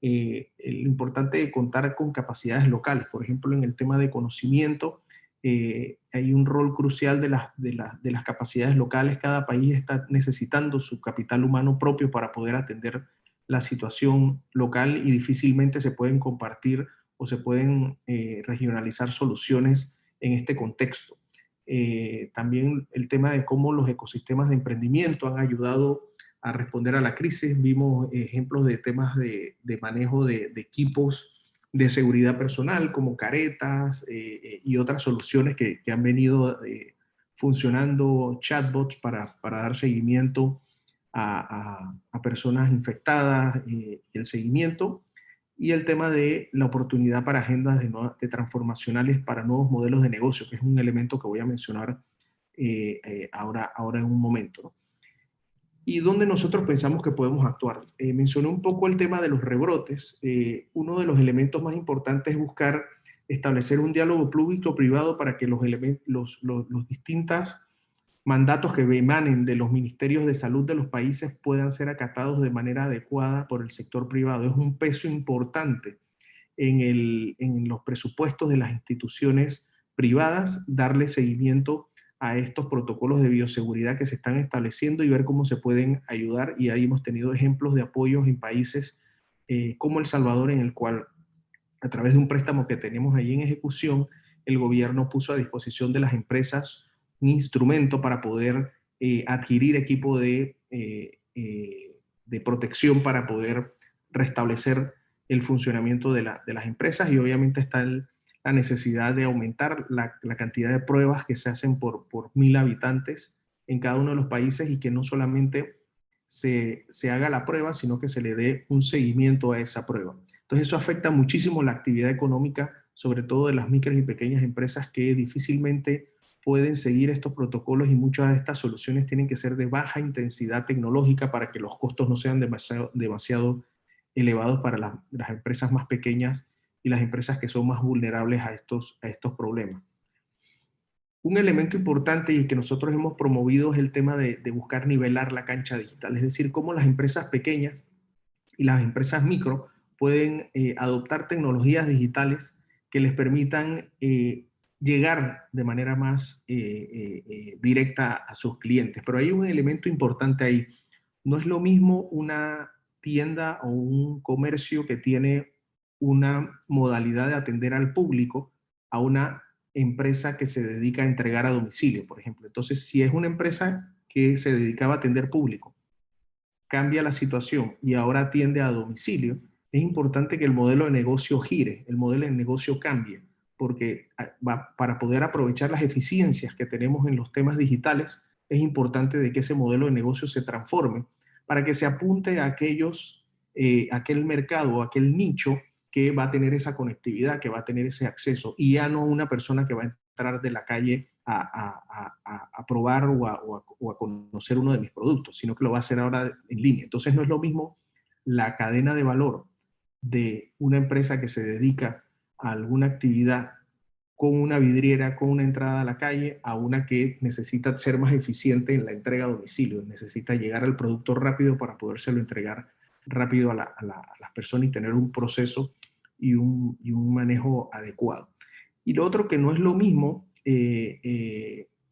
Lo importante es contar con capacidades locales. Por ejemplo, en el tema de conocimiento, hay un rol crucial de las capacidades locales. Cada país está necesitando su capital humano propio para poder atender la situación local, y difícilmente se pueden compartir o se pueden regionalizar soluciones en este contexto. También el tema de cómo los ecosistemas de emprendimiento han ayudado a responder a la crisis. Vimos ejemplos de temas de manejo de equipos de seguridad personal, como caretas y otras soluciones que han venido funcionando, chatbots para dar seguimiento a personas infectadas, y el seguimiento, y el tema de la oportunidad para agendas de transformacionales para nuevos modelos de negocio, que es un elemento que voy a mencionar ahora en un momento, ¿no? Y donde nosotros pensamos que podemos actuar. Mencioné un poco el tema de los rebrotes. Uno de los elementos más importantes es buscar establecer un diálogo público-privado para que los distintos mandatos que emanen de los ministerios de salud de los países puedan ser acatados de manera adecuada por el sector privado. Es un peso importante en los presupuestos de las instituciones privadas darle seguimiento a estos protocolos de bioseguridad que se están estableciendo y ver cómo se pueden ayudar. Y ahí hemos tenido ejemplos de apoyos en países como El Salvador, en el cual, a través de un préstamo que tenemos allí en ejecución, el gobierno puso a disposición de las empresas un instrumento para poder adquirir equipo de protección para poder restablecer el funcionamiento de las empresas. Y obviamente está la necesidad de aumentar la cantidad de pruebas que se hacen por 1000 habitantes en cada uno de los países, y que no solamente se haga la prueba, sino que se le dé un seguimiento a esa prueba. Entonces eso afecta muchísimo la actividad económica, sobre todo de las micros y pequeñas empresas, que difícilmente pueden seguir estos protocolos, y muchas de estas soluciones tienen que ser de baja intensidad tecnológica para que los costos no sean demasiado elevados para las empresas más pequeñas y las empresas que son más vulnerables a estos problemas. Un elemento importante y que nosotros hemos promovido es el tema de buscar nivelar la cancha digital, es decir, cómo las empresas pequeñas y las empresas micro pueden adoptar tecnologías digitales que les permitan llegar de manera más directa a sus clientes. Pero hay un elemento importante ahí. No es lo mismo una tienda o un comercio que tiene una modalidad de atender al público a una empresa que se dedica a entregar a domicilio, por ejemplo. Entonces, si es una empresa que se dedicaba a atender público, cambia la situación y ahora atiende a domicilio, es importante que el modelo de negocio gire, el modelo de negocio cambie, porque para poder aprovechar las eficiencias que tenemos en los temas digitales, es importante de que ese modelo de negocio se transforme para que se apunte a aquel mercado, aquel nicho que va a tener esa conectividad, que va a tener ese acceso, y ya no una persona que va a entrar de la calle a probar o a conocer uno de mis productos, sino que lo va a hacer ahora en línea. Entonces no es lo mismo la cadena de valor de una empresa que se dedica a alguna actividad con una vidriera, con una entrada a la calle, a una que necesita ser más eficiente en la entrega a domicilio, necesita llegar al producto rápido para podérselo entregar rápido a las personas y tener un proceso y un manejo adecuado. Y lo otro que no es lo mismo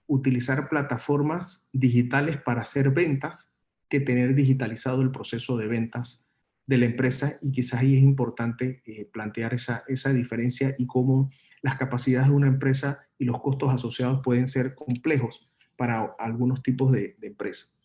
utilizar plataformas digitales para hacer ventas que tener digitalizado el proceso de ventas de la empresa, y quizás ahí es importante plantear esa diferencia y cómo las capacidades de una empresa y los costos asociados pueden ser complejos para algunos tipos de empresas.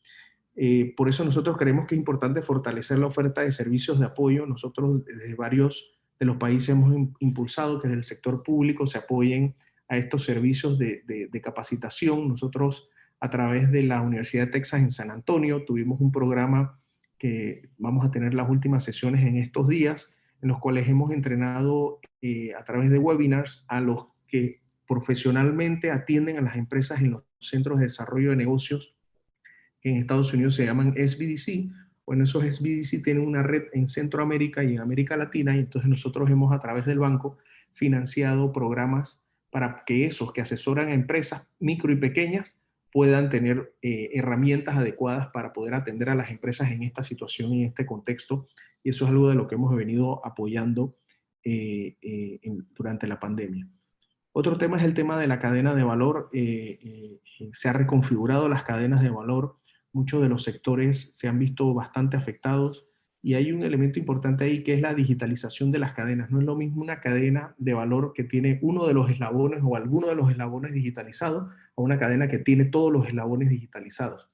Por eso nosotros creemos que es importante fortalecer la oferta de servicios de apoyo. Nosotros desde varios de los países hemos impulsado que desde el sector público se apoyen a estos servicios de capacitación. Nosotros a través de la Universidad de Texas en San Antonio tuvimos un programa que vamos a tener las últimas sesiones en estos días, en los cuales hemos entrenado a través de webinars a los que profesionalmente atienden a las empresas en los centros de desarrollo de negocios que en Estados Unidos se llaman SBDC. Bueno, esos SBDC tienen una red en Centroamérica y en América Latina, y entonces nosotros hemos a través del banco financiado programas para que esos que asesoran a empresas micro y pequeñas puedan tener herramientas adecuadas para poder atender a las empresas en esta situación y en este contexto. Y eso es algo de lo que hemos venido apoyando durante la pandemia. Otro tema es el tema de la cadena de valor. Se han reconfigurado las cadenas de valor. Muchos de los sectores se han visto bastante afectados, y hay un elemento importante ahí que es la digitalización de las cadenas. No es lo mismo una cadena de valor que tiene uno de los eslabones o alguno de los eslabones digitalizados a una cadena que tiene todos los eslabones digitalizados.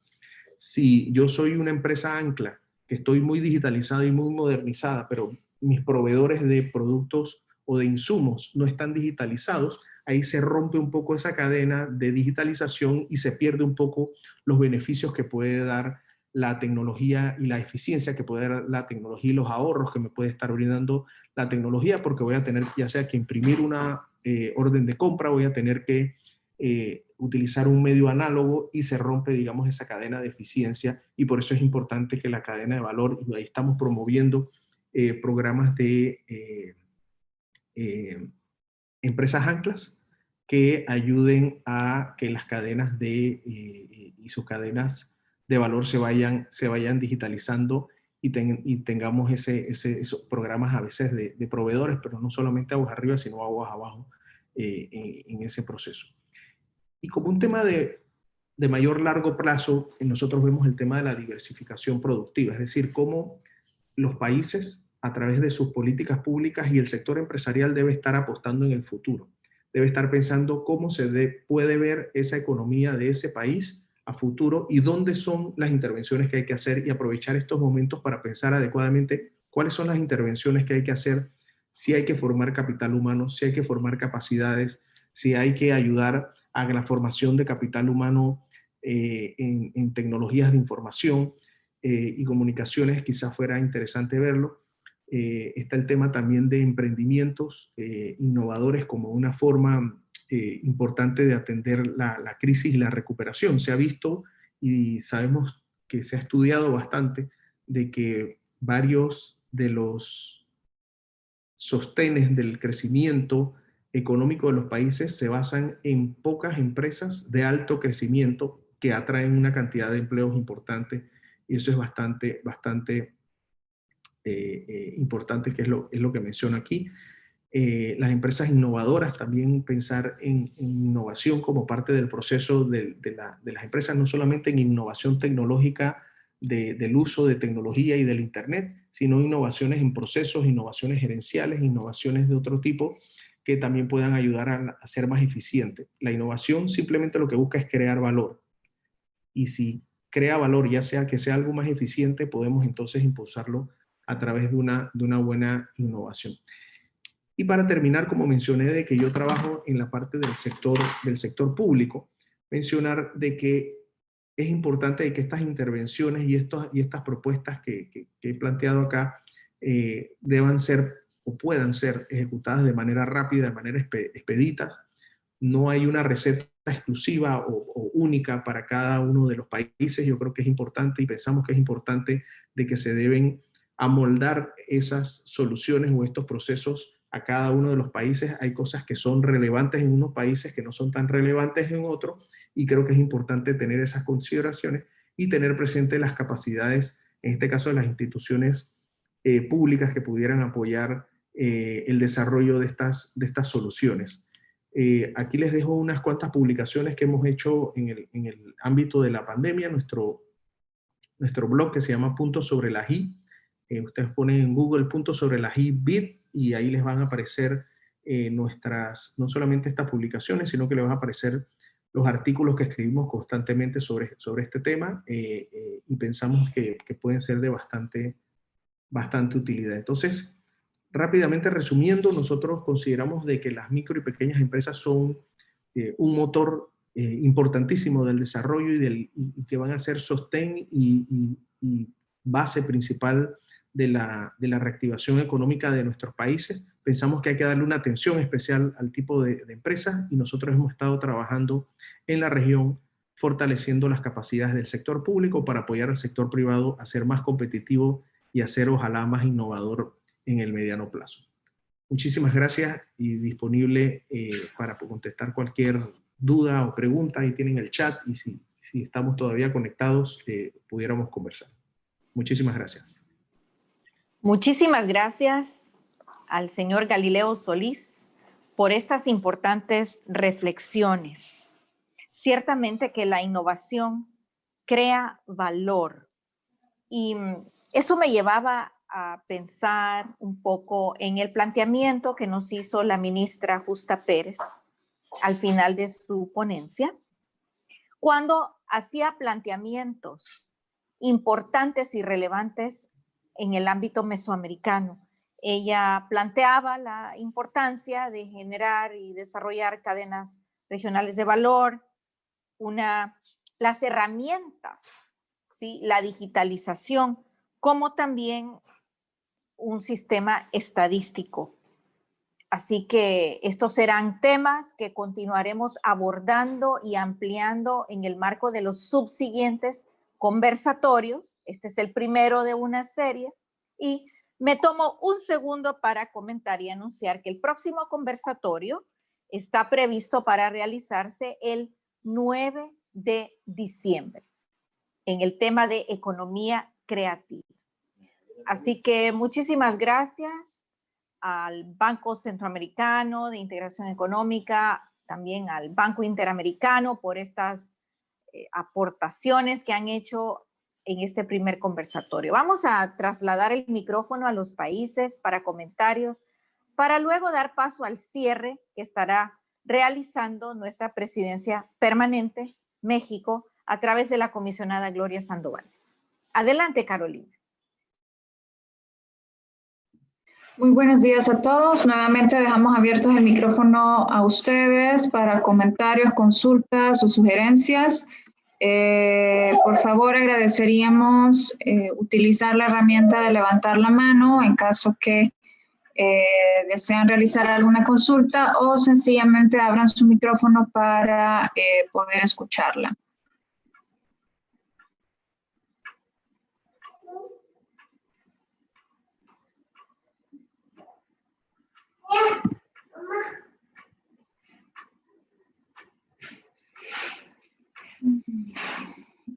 Si yo soy una empresa ancla que estoy muy digitalizada y muy modernizada, pero mis proveedores de productos o de insumos no están digitalizados, ahí se rompe un poco esa cadena de digitalización y se pierde un poco los beneficios que puede dar la tecnología y la eficiencia que puede dar la tecnología y los ahorros que me puede estar brindando la tecnología, porque voy a tener ya sea que imprimir una orden de compra, voy a tener que utilizar un medio análogo, y se rompe, digamos, esa cadena de eficiencia. Y por eso es importante que la cadena de valor, y ahí estamos promoviendo programas de empresas anclas que ayuden a que las cadenas y sus cadenas de valor se vayan digitalizando, y tengamos esos programas a veces de proveedores, pero no solamente aguas arriba, sino aguas abajo en ese proceso. Y como un tema de mayor largo plazo, nosotros vemos el tema de la diversificación productiva, es decir, cómo los países, a través de sus políticas públicas, y el sector empresarial debe estar apostando en el futuro. Debe estar pensando cómo se puede ver esa economía de ese país a futuro y dónde son las intervenciones que hay que hacer, y aprovechar estos momentos para pensar adecuadamente cuáles son las intervenciones que hay que hacer, si hay que formar capital humano, si hay que formar capacidades, si hay que ayudar a la formación de capital humano en tecnologías de información y comunicaciones. Quizás fuera interesante verlo. Está el tema también de emprendimientos innovadores como una forma importante de atender la crisis y la recuperación. Se ha visto y sabemos que se ha estudiado bastante de que varios de los sostenes del crecimiento económico de los países se basan en pocas empresas de alto crecimiento que atraen una cantidad de empleos importante, y eso es bastante importante, que es lo que menciono aquí. Las empresas innovadoras, también pensar en innovación como parte del proceso de las empresas, no solamente en innovación tecnológica del uso de tecnología y del Internet, sino innovaciones en procesos, innovaciones gerenciales, innovaciones de otro tipo que también puedan ayudar a ser más eficiente. La innovación simplemente lo que busca es crear valor, y si crea valor, ya sea que sea algo más eficiente, podemos entonces impulsarlo a través de una buena innovación. Y para terminar, como mencioné de que yo trabajo en la parte del sector público, mencionar de que es importante de que estas intervenciones y estas propuestas que he planteado acá deban ser o puedan ser ejecutadas de manera rápida, de manera expeditas, no hay una receta exclusiva o única para cada uno de los países. Yo creo que es importante y pensamos que es importante de que se deben amoldar esas soluciones o estos procesos a cada uno de los países. Hay cosas que son relevantes en unos países que no son tan relevantes en otros, y creo que es importante tener esas consideraciones y tener presente las capacidades, en este caso de las instituciones públicas que pudieran apoyar el desarrollo de estas soluciones. Aquí les dejo unas cuantas publicaciones que hemos hecho en el ámbito de la pandemia, nuestro blog que se llama Puntos sobre la I. Ustedes ponen en Google Puntos sobre la I BIT y ahí les van a aparecer no solamente estas publicaciones, sino que les van a aparecer los artículos que escribimos constantemente sobre este tema, y pensamos que pueden ser de bastante utilidad. Entonces, rápidamente resumiendo, nosotros consideramos de que las micro y pequeñas empresas son un motor importantísimo del desarrollo y que van a ser sostén y base principal de la reactivación económica de nuestros países. Pensamos que hay que darle una atención especial al tipo de empresas, y nosotros hemos estado trabajando en la región fortaleciendo las capacidades del sector público para apoyar al sector privado a ser más competitivo y a ser ojalá más innovador en el mediano plazo. Muchísimas gracias y disponible para contestar cualquier duda o pregunta. Ahí tienen el chat, y si estamos todavía conectados, pudiéramos conversar. Muchísimas gracias. Muchísimas gracias al señor Galileo Solís por estas importantes reflexiones. Ciertamente que la innovación crea valor, y eso me llevaba a pensar un poco en el planteamiento que nos hizo la ministra Justa Pérez al final de su ponencia, cuando hacía planteamientos importantes y relevantes en el ámbito mesoamericano. Ella planteaba la importancia de generar y desarrollar cadenas regionales de valor, las herramientas, ¿sí? La digitalización, como también un sistema estadístico. Así que estos serán temas que continuaremos abordando y ampliando en el marco de los subsiguientes conversatorios. Este es el primero de una serie, y me tomo un segundo para comentar y anunciar que el próximo conversatorio está previsto para realizarse el 9 de diciembre en el tema de economía creativa. Así que muchísimas gracias al Banco Centroamericano de Integración Económica, también al Banco Interamericano por estas aportaciones que han hecho en este primer conversatorio. Vamos a trasladar el micrófono a los países para comentarios, para luego dar paso al cierre que estará realizando nuestra presidencia permanente, México, a través de la comisionada Gloria Sandoval. Adelante, Carolina. Muy buenos días a todos. Nuevamente dejamos abiertos el micrófono a ustedes para comentarios, consultas o sugerencias. Por favor, agradeceríamos utilizar la herramienta de levantar la mano en caso que desean realizar alguna consulta, o sencillamente abran su micrófono para poder escucharla.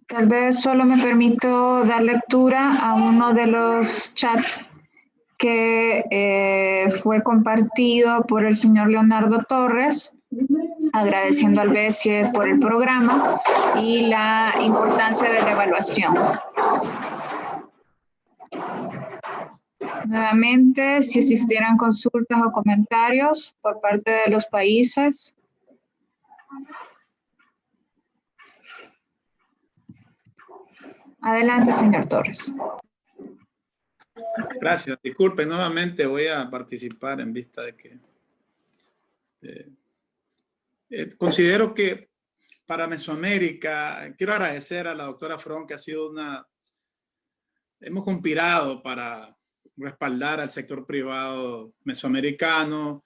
Tal vez solo me permito dar lectura a uno de los chats que fue compartido por el señor Leonardo Torres, agradeciendo al BESIE por el programa y la importancia de la evaluación. Nuevamente, si existieran consultas o comentarios por parte de los países. Adelante, señor Torres. Gracias. Disculpe, nuevamente voy a participar en vista de que considero que para Mesoamérica, quiero agradecer a la doctora Fron, que ha sido hemos conspirado para respaldar al sector privado mesoamericano,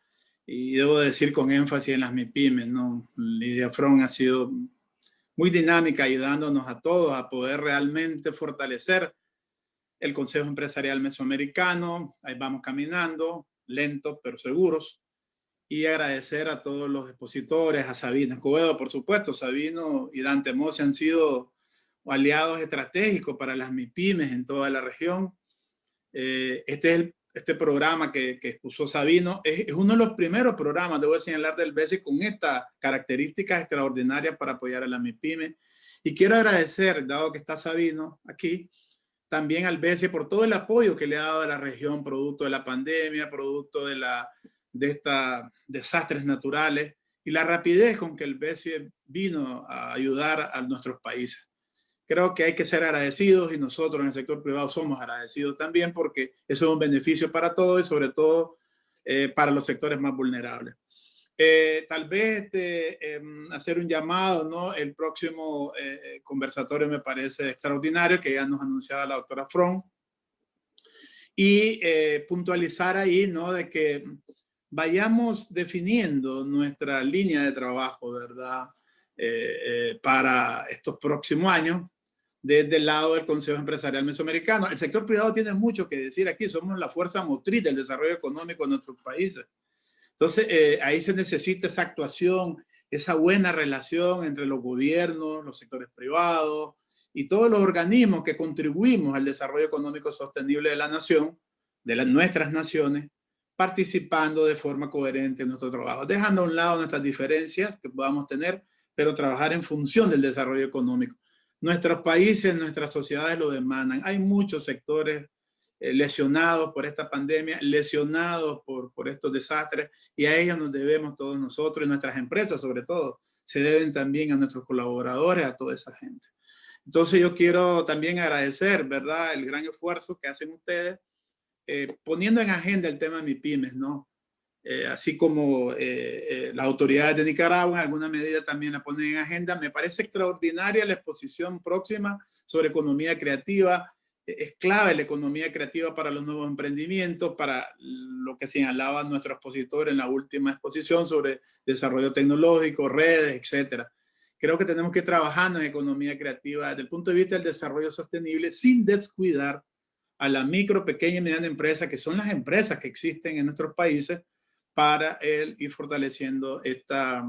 y debo decir con énfasis en las MIPYMES, ¿no? Lidia Fron ha sido muy dinámica, ayudándonos a todos a poder realmente fortalecer el Consejo Empresarial Mesoamericano. Ahí vamos caminando, lentos pero seguros. Y agradecer a todos los expositores, a Sabino Escobedo, por supuesto. Sabino y Dante Mose han sido aliados estratégicos para las MIPYMES en toda la región. Este programa que expuso Sabino es uno de los primeros programas, debo señalar, del BESI con estas características extraordinarias para apoyar a las MIPYMES. Y quiero agradecer, dado que está Sabino aquí, también al BESI por todo el apoyo que le ha dado a la región producto de la pandemia, producto de estos desastres naturales y la rapidez con que el BESI vino a ayudar a nuestros países. Creo que hay que ser agradecidos y nosotros en el sector privado somos agradecidos también porque eso es un beneficio para todos y sobre todo para los sectores más vulnerables. Tal vez hacer un llamado, ¿no? El próximo conversatorio me parece extraordinario, que ya nos anunciaba la doctora Fron, y puntualizar ahí, ¿no? De que vayamos definiendo nuestra línea de trabajo, ¿verdad? Para estos próximos años, desde el lado del Consejo Empresarial Mesoamericano. El sector privado tiene mucho que decir aquí, somos la fuerza motriz del desarrollo económico de nuestros países. Entonces, ahí se necesita esa actuación, esa buena relación entre los gobiernos, los sectores privados y todos los organismos que contribuimos al desarrollo económico sostenible de la nación, de nuestras naciones, participando de forma coherente en nuestro trabajo, dejando a un lado nuestras diferencias que podamos tener, pero trabajar en función del desarrollo económico. Nuestros países, nuestras sociedades lo demandan. Hay muchos sectores lesionados por esta pandemia, lesionados por estos desastres, y a ellos nos debemos todos nosotros y nuestras empresas sobre todo, se deben también a nuestros colaboradores, a toda esa gente. Entonces yo quiero también agradecer, ¿verdad?, el gran esfuerzo que hacen ustedes poniendo en agenda el tema de MIPYMES, ¿no? Así como las autoridades de Nicaragua en alguna medida también la ponen en agenda. Me parece extraordinaria la exposición próxima sobre economía creativa. Es clave la economía creativa para los nuevos emprendimientos, para lo que señalaba nuestro expositor en la última exposición sobre desarrollo tecnológico, redes, etcétera. Creo que tenemos que ir trabajando en economía creativa desde el punto de vista del desarrollo sostenible sin descuidar a la micro, pequeña y mediana empresa, que son las empresas que existen en nuestros países, para ir fortaleciendo esta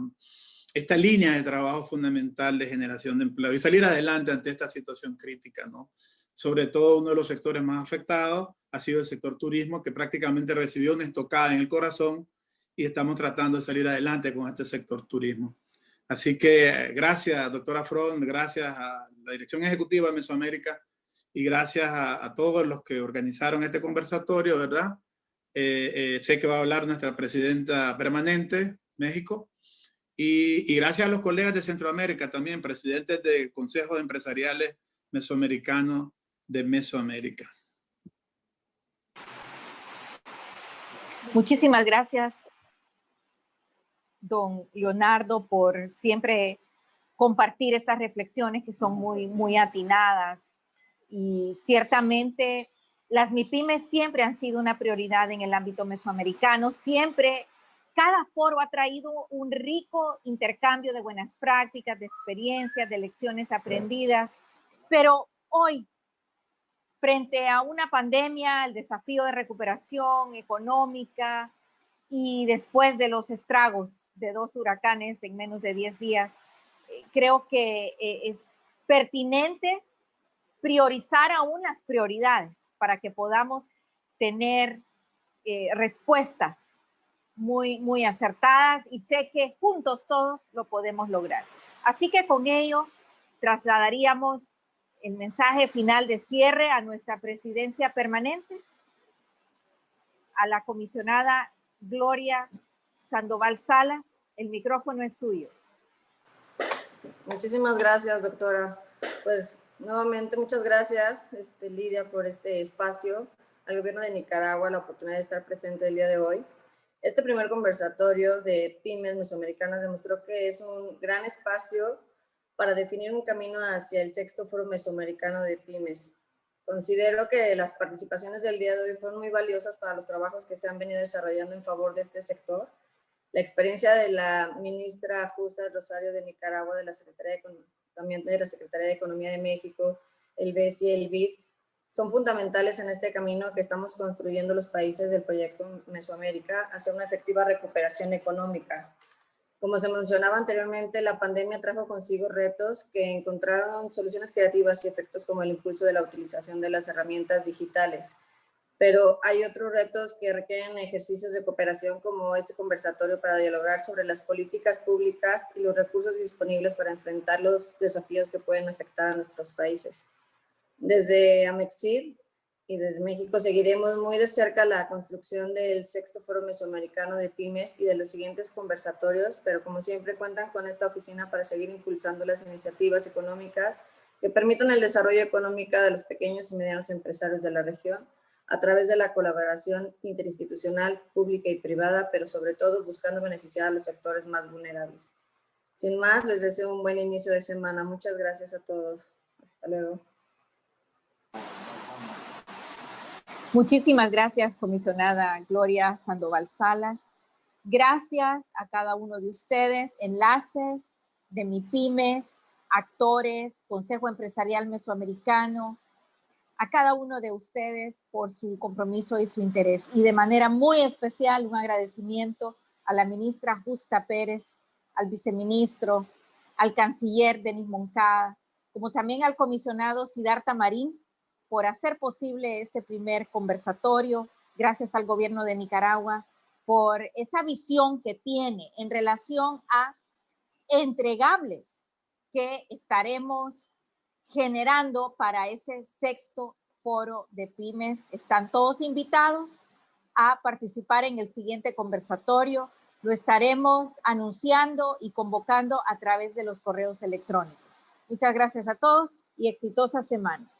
línea de trabajo fundamental de generación de empleo y salir adelante ante esta situación crítica, ¿no? Sobre todo uno de los sectores más afectados ha sido el sector turismo, que prácticamente recibió una estocada en el corazón y estamos tratando de salir adelante con este sector turismo. Así que gracias, doctora Fron, gracias a la Dirección Ejecutiva de Mesoamérica y gracias a todos los que organizaron este conversatorio, ¿verdad? Sé que va a hablar nuestra presidenta permanente, México, y gracias a los colegas de Centroamérica también, presidentes de consejos empresariales mesoamericanos de Mesoamérica. Muchísimas gracias, don Leonardo, por siempre compartir estas reflexiones que son muy atinadas. Y ciertamente las MIPYMES siempre han sido una prioridad en el ámbito mesoamericano. Siempre, cada foro ha traído un rico intercambio de buenas prácticas, de experiencias, de lecciones aprendidas. Pero hoy, frente a una pandemia, el desafío de recuperación económica y después de los estragos de 2 huracanes en menos de 10 días, creo que es pertinente priorizar aún las prioridades para que podamos tener respuestas muy acertadas, y sé que juntos todos lo podemos lograr. Así que con ello trasladaríamos el mensaje final de cierre a nuestra presidencia permanente, a la comisionada Gloria Sandoval Salas. El micrófono es suyo. Muchísimas gracias, doctora. Pues nuevamente muchas gracias, Lidia, por este espacio, al gobierno de Nicaragua, la oportunidad de estar presente el día de hoy. Este primer conversatorio de pymes mesoamericanas demostró que es un gran espacio para definir un camino hacia el 6º Foro Mesoamericano de Pymes. Considero que las participaciones del día de hoy fueron muy valiosas para los trabajos que se han venido desarrollando en favor de este sector La experiencia de la ministra Justa del Rosario de Nicaragua, también de la Secretaría de Economía de México, el BESI y el BID, son fundamentales en este camino que estamos construyendo los países del proyecto Mesoamérica hacia una efectiva recuperación económica. Como se mencionaba anteriormente, la pandemia trajo consigo retos que encontraron soluciones creativas y efectos como el impulso de la utilización de las herramientas digitales. Pero hay otros retos que requieren ejercicios de cooperación como este conversatorio para dialogar sobre las políticas públicas y los recursos disponibles para enfrentar los desafíos que pueden afectar a nuestros países. Desde AMEXID y desde México seguiremos muy de cerca la construcción del sexto Foro Mesoamericano de Pymes y de los siguientes conversatorios, pero como siempre cuentan con esta oficina para seguir impulsando las iniciativas económicas que permitan el desarrollo económico de los pequeños y medianos empresarios de la región a través de la colaboración interinstitucional, pública y privada, pero sobre todo buscando beneficiar a los sectores más vulnerables. Sin más, les deseo un buen inicio de semana. Muchas gracias a todos. Hasta luego. Muchísimas gracias, comisionada Gloria Sandoval Salas. Gracias a cada uno de ustedes, enlaces de MIPYMES, actores, Consejo Empresarial Mesoamericano, a cada uno de ustedes por su compromiso y su interés. Y de manera muy especial, un agradecimiento a la ministra Justa Pérez, al viceministro, al canciller Denis Moncada, como también al comisionado Siddhartha Marín, por hacer posible este primer conversatorio. Gracias al gobierno de Nicaragua por esa visión que tiene en relación a entregables que estaremos generando para ese sexto foro de pymes. Están todos invitados a participar en el siguiente conversatorio. Lo estaremos anunciando y convocando a través de los correos electrónicos. Muchas gracias a todos y exitosa semana.